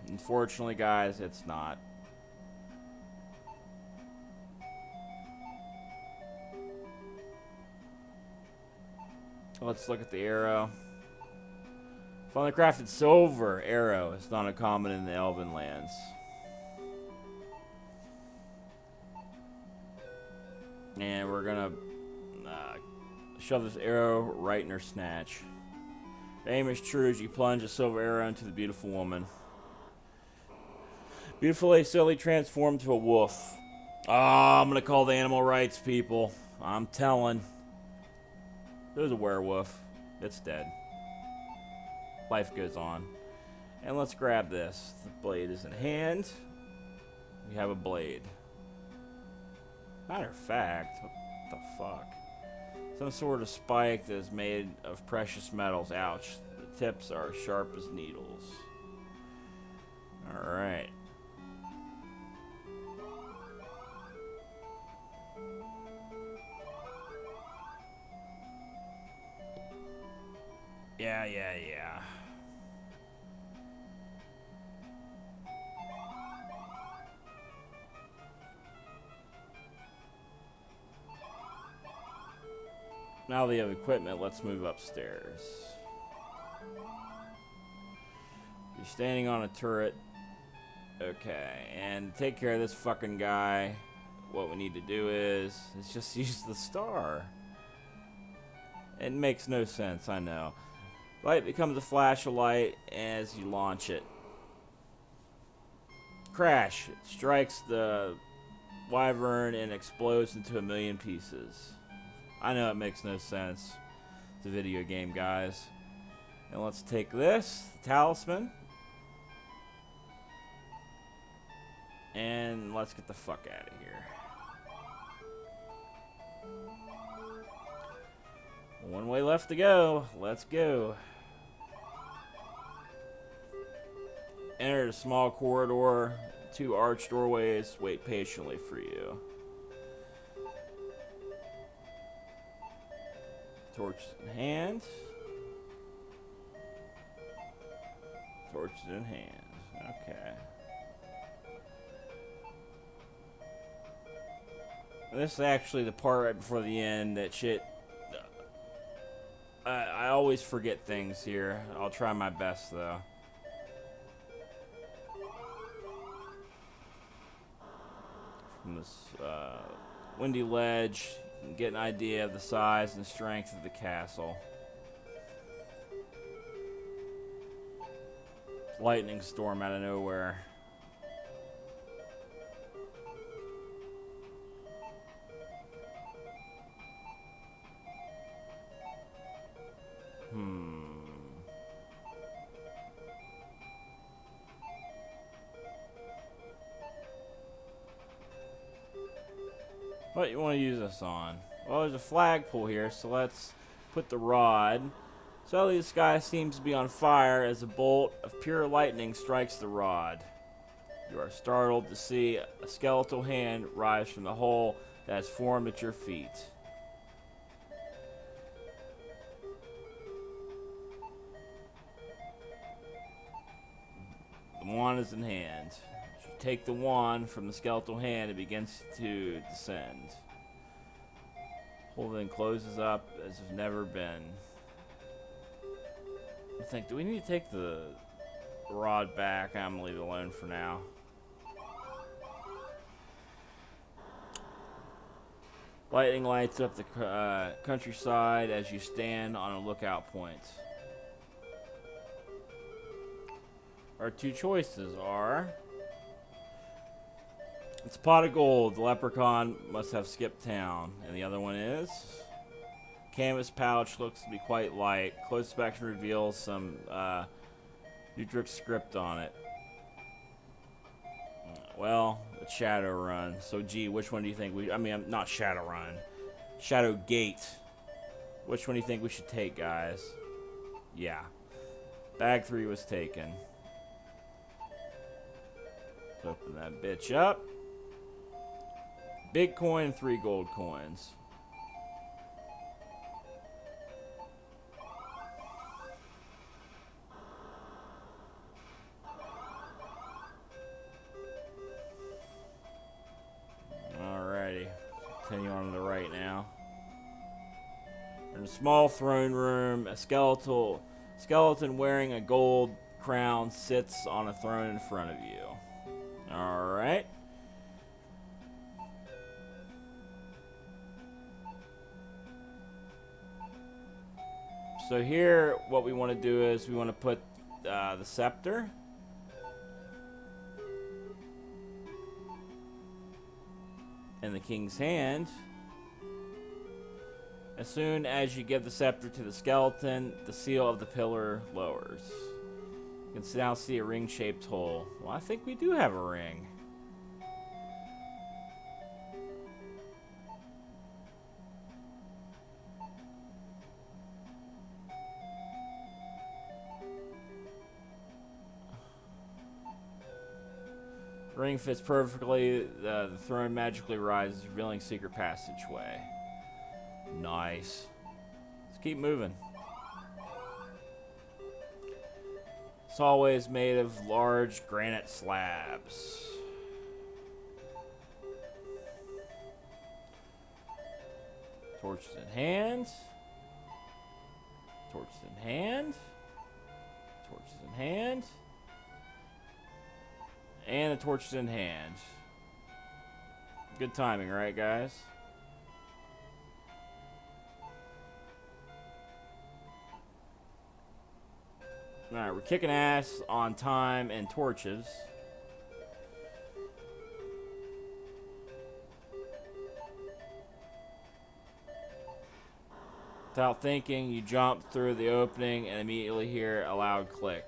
Unfortunately, guys, it's not. Let's look at the arrow. Finely crafted silver arrow is not uncommon in the Elven lands. And we're gonna shove this arrow right in her snatch. The aim is true as you plunge a silver arrow into the beautiful woman. Beautifully, slowly transformed to a wolf. Ah, I'm gonna call the animal rights people. I'm telling. There's a werewolf. It's dead. Life goes on. And let's grab this. The blade is in hand. We have a blade. Matter of fact, what the fuck? Some sort of spike that is made of precious metals. Ouch. The tips are sharp as needles. Alright. Yeah. Now that we have equipment, let's move upstairs. You're standing on a turret. Okay, and to take care of this fucking guy, what we need to do is just use the star. It makes no sense, I know. Light becomes a flash of light as you launch it. Crash. It strikes the wyvern and explodes into a million pieces. I know it makes no sense. It's a video game, guys. And let's take this, talisman. And let's get the fuck out of here. One way left to go. Let's go. Enter a small corridor. 2 arched doorways wait patiently for you. Torch in hand. Torch in hand. Okay. This is actually the part right before the end that shit. I always forget things here. I'll try my best though. From this windy ledge, you can get an idea of the size and strength of the castle. Lightning storm out of nowhere. What you want to use this on? Well, there's a flagpole here, so let's put the rod. Suddenly the sky seems to be on fire as a bolt of pure lightning strikes the rod. You are startled to see a skeletal hand rise from the hole that has formed at your feet. The wand is in hand. As you take the wand from the skeletal hand, it begins to descend. Hole then closes up as it's never been. I think, do we need to take the rod back? I'm gonna leave it alone for now. Lightning lights up the countryside as you stand on a lookout point. Our 2 choices are: it's a pot of gold. The leprechaun must have skipped town. And the other one is: canvas pouch looks to be quite light. Close inspection reveals some Udrich script on it. Well, it's Shadowrun. So, gee, which one do you think we... I mean, not Shadowrun. Shadowgate. Which one do you think we should take, guys? Yeah. Bag 3 was taken. Open that bitch up. Big coin, 3 gold coins. Alrighty. Continue on to the right now. In a small throne room, a skeleton wearing a gold crown sits on a throne in front of you. Alright. So here, what we want to do is we want to put the scepter in the king's hand. As soon as you give the scepter to the skeleton, the seal of the pillar lowers. You can now see a ring-shaped hole. Well, I think we do have a ring. The ring fits perfectly. The throne magically rises, revealing secret passageway. Nice. Let's keep moving. This hallway is made of large granite slabs. Torches in hand. Torches in hand. Torches in hand. And the torches in hand. Good timing, right, guys? Alright, we're kicking ass on time and torches. Without thinking, you jump through the opening and immediately hear a loud click.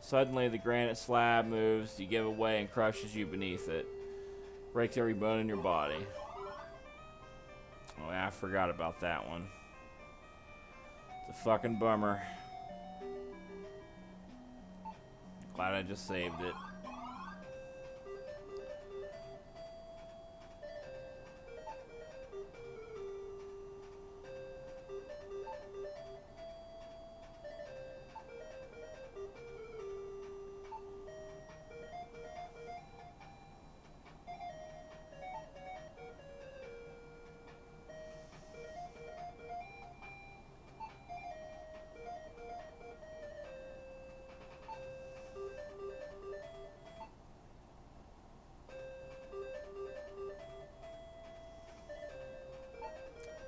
Suddenly, the granite slab moves, you give away and crushes you beneath it. Breaks every bone in your body. Oh yeah, I forgot about that one. It's a fucking bummer. Glad I just saved it.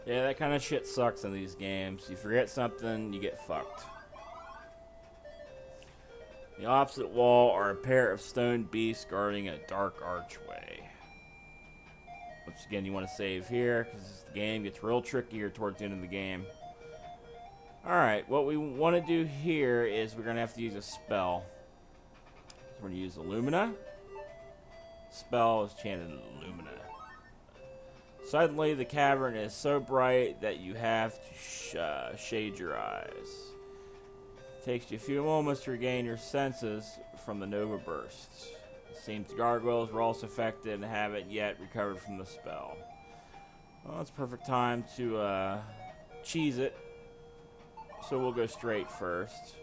Yeah, that kind of shit sucks in these games. You forget something, you get fucked. The opposite wall are a pair of stone beasts guarding a dark archway. Once again, you want to save here, because the game gets real trickier towards the end of the game. Alright, what we want to do here is we're going to have to use a spell. So we're going to use Illumina. Spell is chanted Illumina. Suddenly, the cavern is so bright that you have to shade your eyes. It takes you a few moments to regain your senses from the Nova bursts. It seems the gargoyles were also affected and haven't yet recovered from the spell. Well, it's a perfect time to cheese it. So we'll go straight first.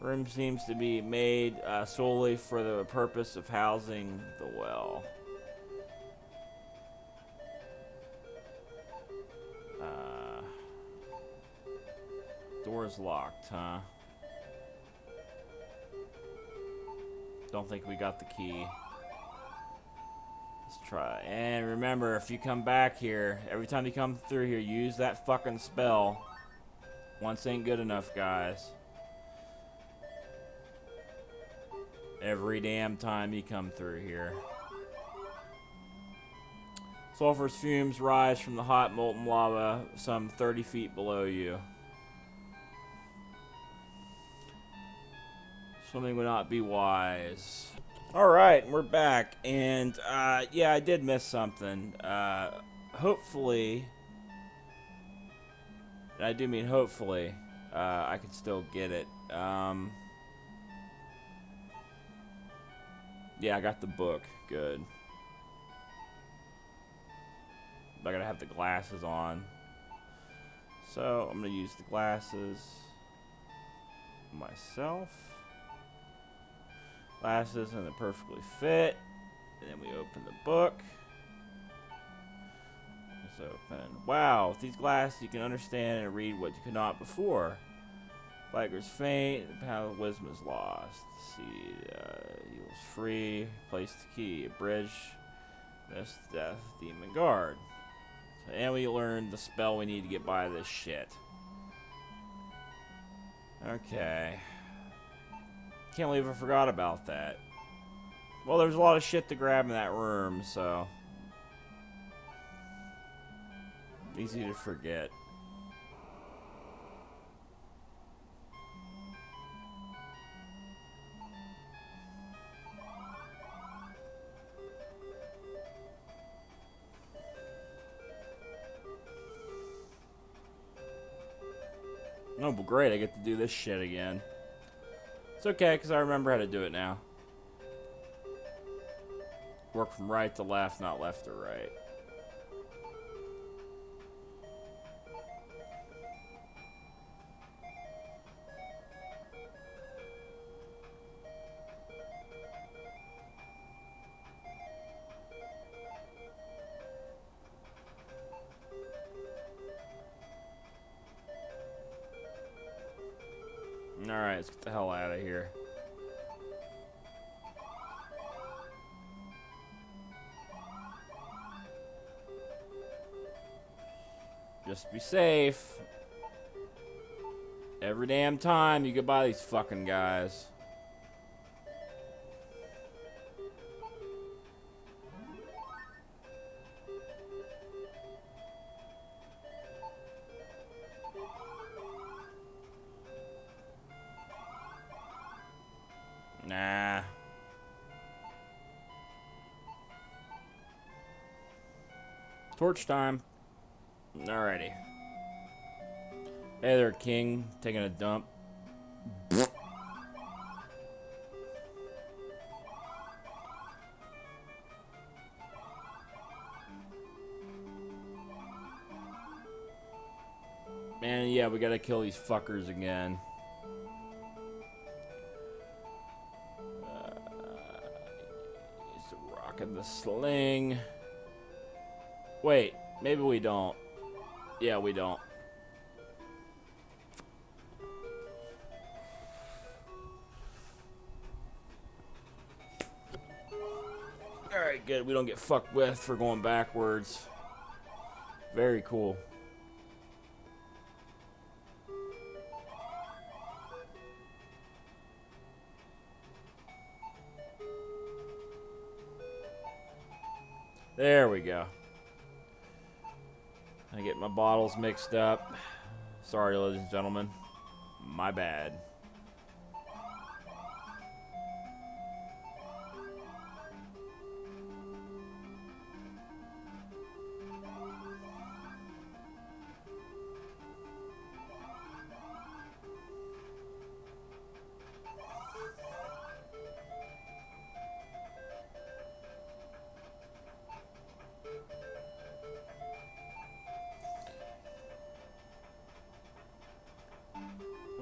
The room seems to be made solely for the purpose of housing the well. Door's locked, huh? Don't think we got the key. Let's try. And remember, if you come back here, every time you come through here, use that fucking spell. Once ain't good enough, guys. Every damn time you come through here. Sulfurous fumes rise from the hot molten lava some 30 feet below you. Swimming would not be wise. Alright, we're back. And, yeah, I did miss something. Hopefully, and I do mean hopefully, I can still get it. Yeah, I got the book. Good. But I gotta have the glasses on. So, I'm gonna use the glasses myself. Glasses and they perfectly fit. And then we open the book. It's open. Wow, with these glasses you can understand and read what you could not before. Light grows faint, the power of wisdom is lost. See, he was free. Place the key. A bridge. Miss death. Demon guard. And we learned the spell we need to get by this shit. Okay. Can't believe I forgot about that. Well, there's a lot of shit to grab in that room, so easy to forget. Oh, well, great. I get to do this shit again. It's okay, because I remember how to do it now. Work from right to left, not left to right. Alright, let's get the hell out of here. Just be safe. Every damn time you get by these fucking guys. Nah. Torch time. Alrighty. Hey there, King. Taking a dump. Man, yeah, we gotta kill these fuckers again. Use the rock and the sling. Wait, maybe we don't. Yeah, we don't. Alright, good. We don't get fucked with for going backwards. Very cool. There we go. I get my bottles mixed up. Sorry, ladies and gentlemen. My bad.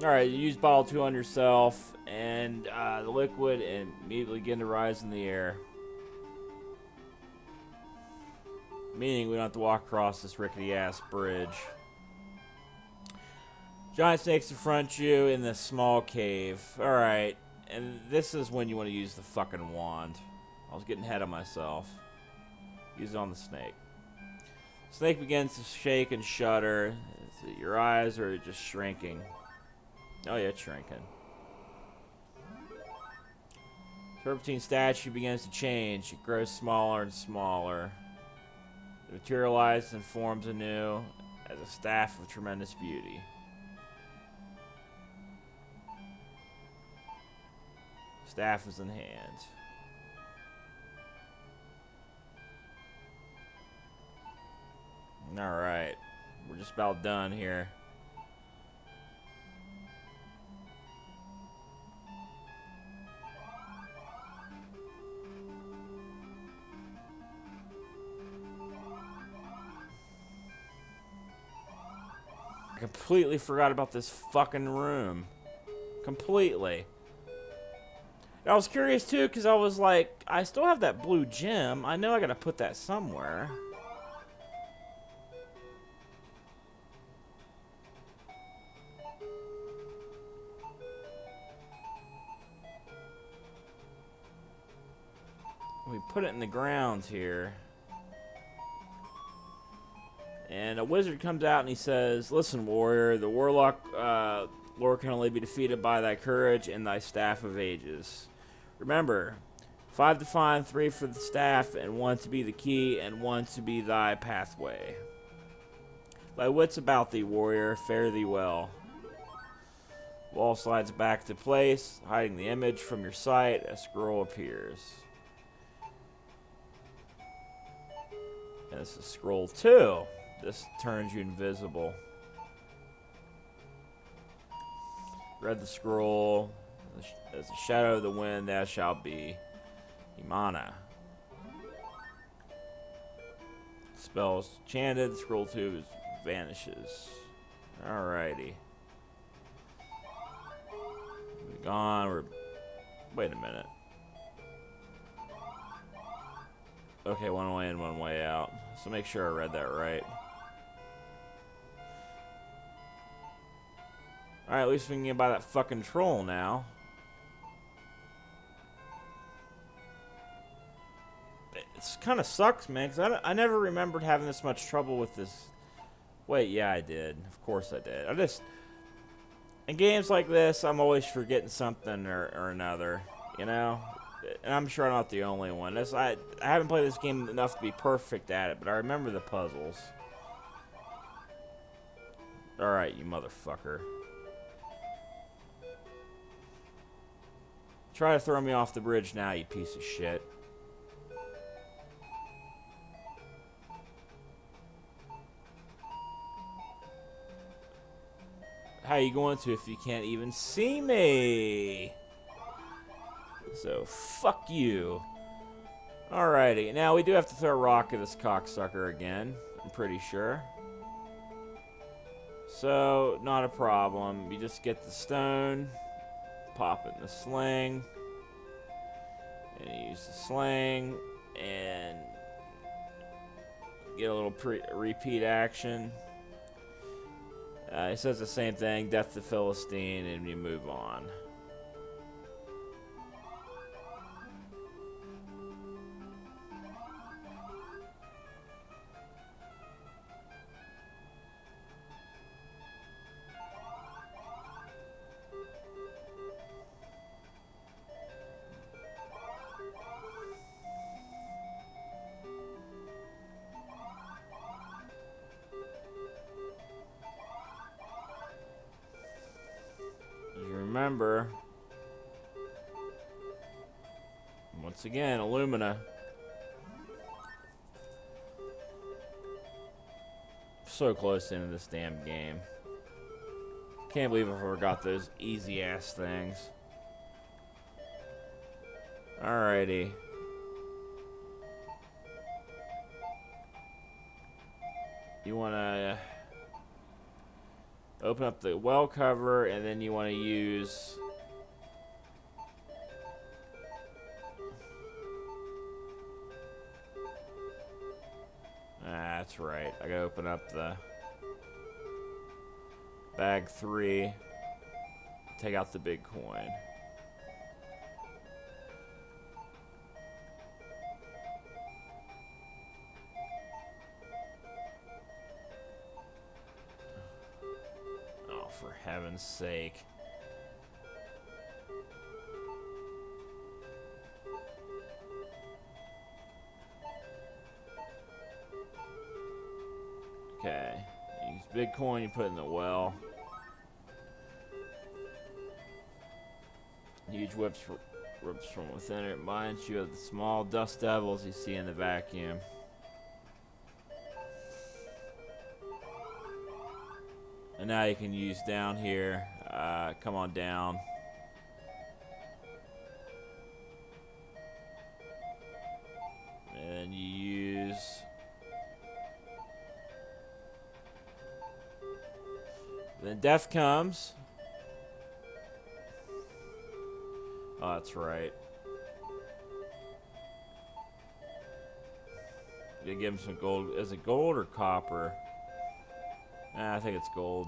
Alright, you use bottle 2 on yourself, and the liquid and immediately begin to rise in the air. Meaning we don't have to walk across this rickety-ass bridge. Giant snakes confront you in the small cave. Alright, and this is when you want to use the fucking wand. I was getting ahead of myself. Use it on the snake. Snake begins to shake and shudder. Your eyes are just shrinking. Oh yeah, it's shrinking. Serpentine statue begins to change. It grows smaller and smaller. It materializes and forms anew as a staff of tremendous beauty. Staff is in hand. Alright. We're just about done here. I completely forgot about this fucking room. Completely. And I was curious too, because I was like, I still have that blue gem. I know I gotta put that somewhere. We put it in the grounds here. And a wizard comes out and he says, "Listen, warrior, the warlock lord can only be defeated by thy courage and thy staff of ages. Remember, 5 to find, 3 for the staff, and 1 to be the key, and 1 to be thy pathway. Thy wits about thee, warrior, fare thee well." Wall slides back to place, hiding the image from your sight. A scroll appears. And this is scroll 2. This turns you invisible. Read the scroll. As the shadow of the wind, that shall be. Imana. Spells chanted. The scroll tube vanishes. Alrighty. We're gone. Wait a minute. Okay, one way in, one way out. So make sure I read that right. Alright, at least we can get by that fucking troll now. It kind of sucks, man, because I never remembered having this much trouble with this. Wait, yeah, I did. Of course I did. In games like this, I'm always forgetting something or another, you know? And I'm sure I'm not the only one. I haven't played this game enough to be perfect at it, but I remember the puzzles. Alright, you motherfucker. Try to throw me off the bridge now, you piece of shit. How you going to if you can't even see me? So, fuck you. Alrighty, now we do have to throw a rock at this cocksucker again, I'm pretty sure. So, not a problem. You just get the stone, pop it in the sling, and you use the sling, and get a little repeat action. It says the same thing, death to Philistine, and you move on. Remember, once again, Illumina. So close into this damn game. Can't believe I forgot those easy ass things. Alrighty. You wanna open up the well cover, and then you want to use that's right. I gotta open up the bag 3, take out the big coin. For heaven's sake. Okay. Use big coin, you put in the well. Huge whips from within it. Reminds you of the small dust devils you see in the vacuum. And now you can use down here. Come on down. And you use then death comes. Oh, that's right. You give him some gold. Is it gold or copper? I think it's gold.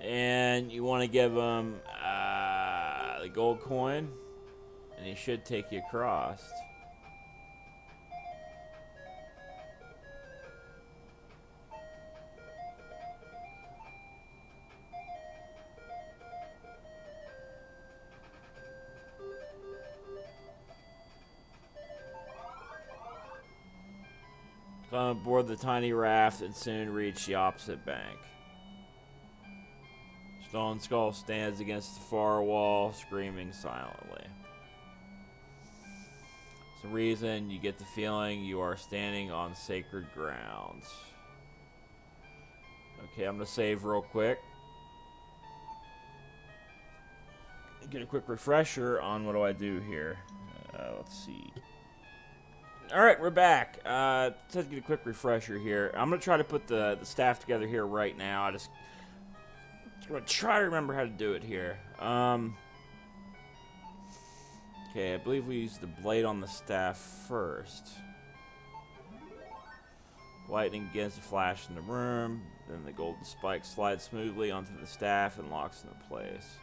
And you want to give him the gold coin, and he should take you across. Climb aboard the tiny raft and soon reach the opposite bank. Stone Skull stands against the far wall, screaming silently. For some reason, you get the feeling you are standing on sacred grounds. Okay, I'm going to save real quick. Get a quick refresher on what do I do here. Let's see. Alright, we're back. Let's get a quick refresher here. I'm going to try to put the staff together here right now. I'm going to try to remember how to do it here. Okay, I believe we use the blade on the staff first. Lightning begins to flash in the room. Then the golden spike slides smoothly onto the staff and locks into place.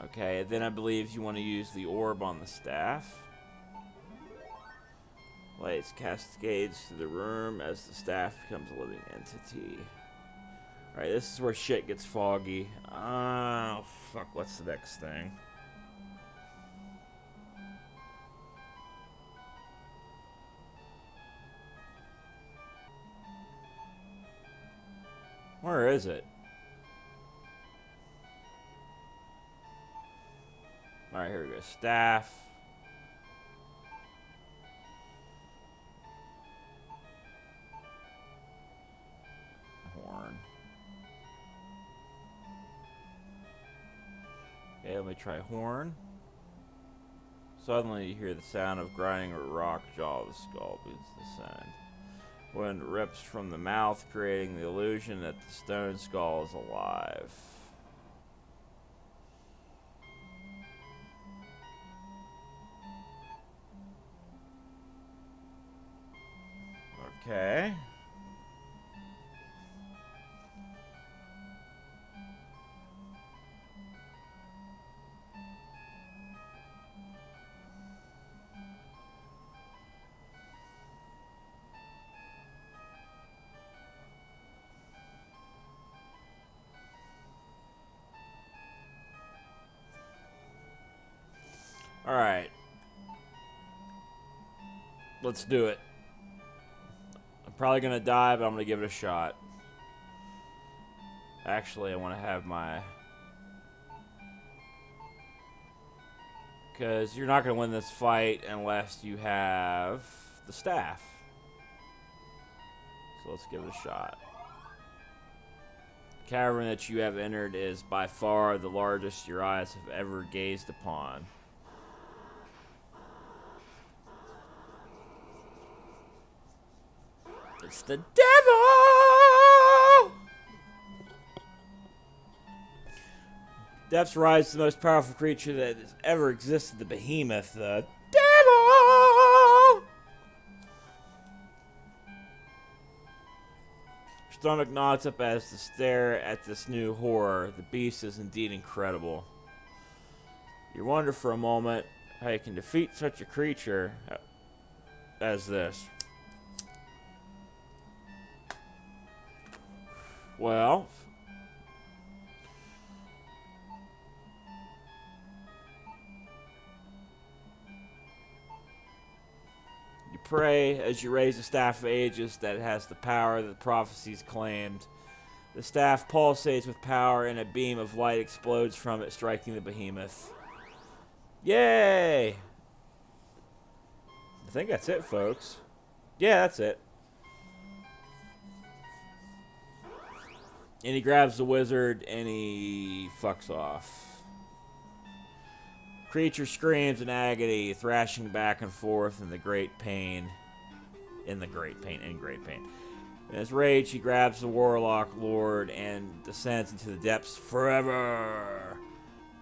Okay, then I believe you want to use the orb on the staff. Lights cascades through the room as the staff becomes a living entity. Alright, this is where shit gets foggy. Oh, fuck, what's the next thing? Where is it? Alright, here we go. Staff. Horn. Okay, let me try horn. Suddenly you hear the sound of grinding a rock jaw of the skull begins to descend. Wind rips from the mouth, creating the illusion that the stone skull is alive. Okay. Alright. Let's do it. I'm probably gonna die, but I'm gonna give it a shot. Actually, I want to have my... Because you're not gonna win this fight unless you have the staff. So let's give it a shot. The cavern that you have entered is by far the largest your eyes have ever gazed upon. It's the devil! Depths rise to the most powerful creature that has ever existed, the behemoth, the devil! Your stomach knots up as to stare at this new horror. The beast is indeed incredible. You wonder for a moment how you can defeat such a creature as this. Well, you pray as you raise the staff of ages that it has the power that the prophecies claimed. The staff pulsates with power and a beam of light explodes from it, striking the behemoth. Yay! I think that's it, folks. Yeah, that's it. And he grabs the wizard and he fucks off. Creature screams in agony, thrashing back and forth in great pain. In great pain. In his rage, he grabs the Warlock Lord and descends into the depths forever.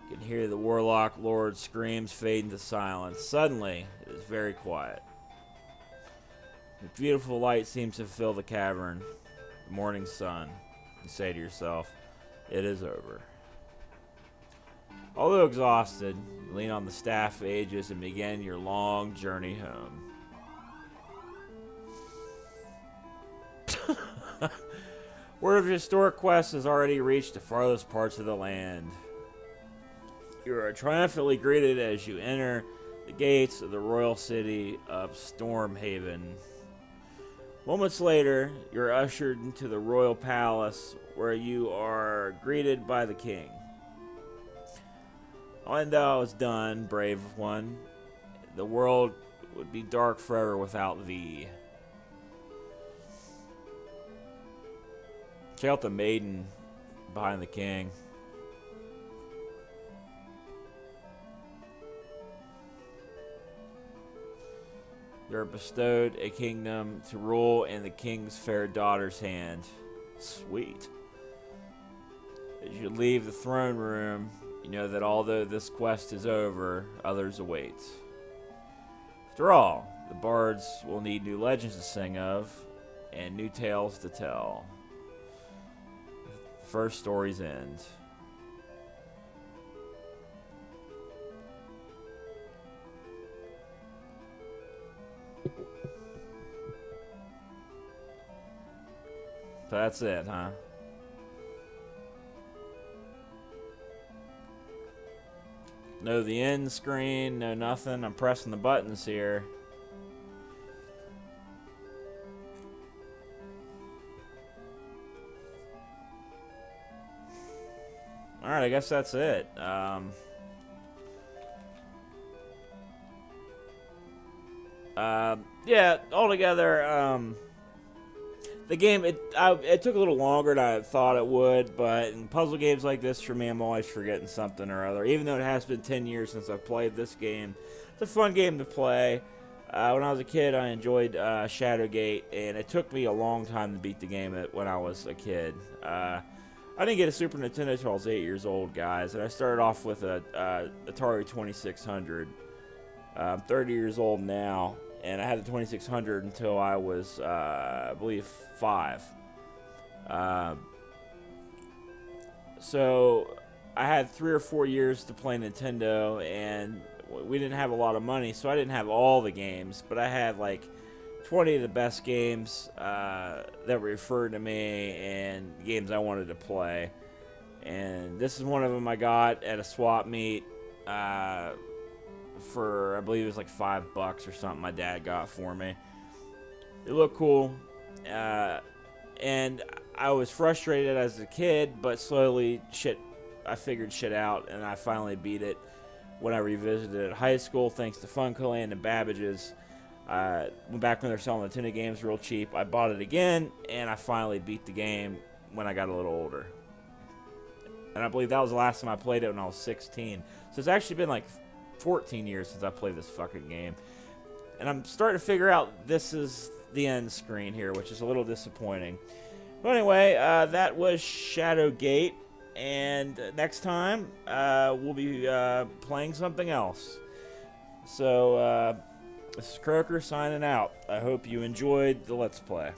You can hear the Warlock Lord's screams fade into silence. Suddenly, it is very quiet. A beautiful light seems to fill the cavern. The morning sun. You say to yourself, it is over. Although exhausted, you lean on the staff of ages and begin your long journey home. Word of historic quest has already reached the farthest parts of the land. You are triumphantly greeted as you enter the gates of the royal city of Stormhaven. Moments later, you're ushered into the royal palace where you are greeted by the king. When thou is done, brave one, the world would be dark forever without thee. Check out the maiden behind the king. You are bestowed a kingdom to rule in the king's fair daughter's hand. Sweet. As you leave the throne room, you know that although this quest is over, others await. After all, the bards will need new legends to sing of and new tales to tell. The first story's end. So that's it, huh? No the end screen, no nothing. I'm pressing the buttons here. Alright, I guess that's it. Yeah, altogether, the game, it took a little longer than I thought it would, but in puzzle games like this, for me, I'm always forgetting something or other. Even though it has been 10 years since I've played this game, it's a fun game to play. When I was a kid, I enjoyed Shadowgate, and it took me a long time to beat the game when I was a kid. I didn't get a Super Nintendo until I was 8 years old, guys, and I started off with a Atari 2600. I'm 30 years old now, and I had the 2600 until I was, I believe, 5. So I had 3 or 4 years to play Nintendo, and we didn't have a lot of money, so I didn't have all the games, but I had like 20 of the best games that referred to me and games I wanted to play. And this is one of them I got at a swap meet for, I believe it was like $5 or something my dad got for me. It looked cool. And I was frustrated as a kid, but slowly I figured shit out, and I finally beat it when I revisited it at high school, thanks to Funcoland and Babbage's. Back when they were selling Nintendo games real cheap, I bought it again, and I finally beat the game when I got a little older. And I believe that was the last time I played it when I was 16. So it's actually been like 14 years since I played this fucking game. And I'm starting to figure out this is the end screen here, which is a little disappointing. But anyway, that was Shadowgate. And next time, we'll be playing something else. So, this is Croker signing out. I hope you enjoyed the Let's Play.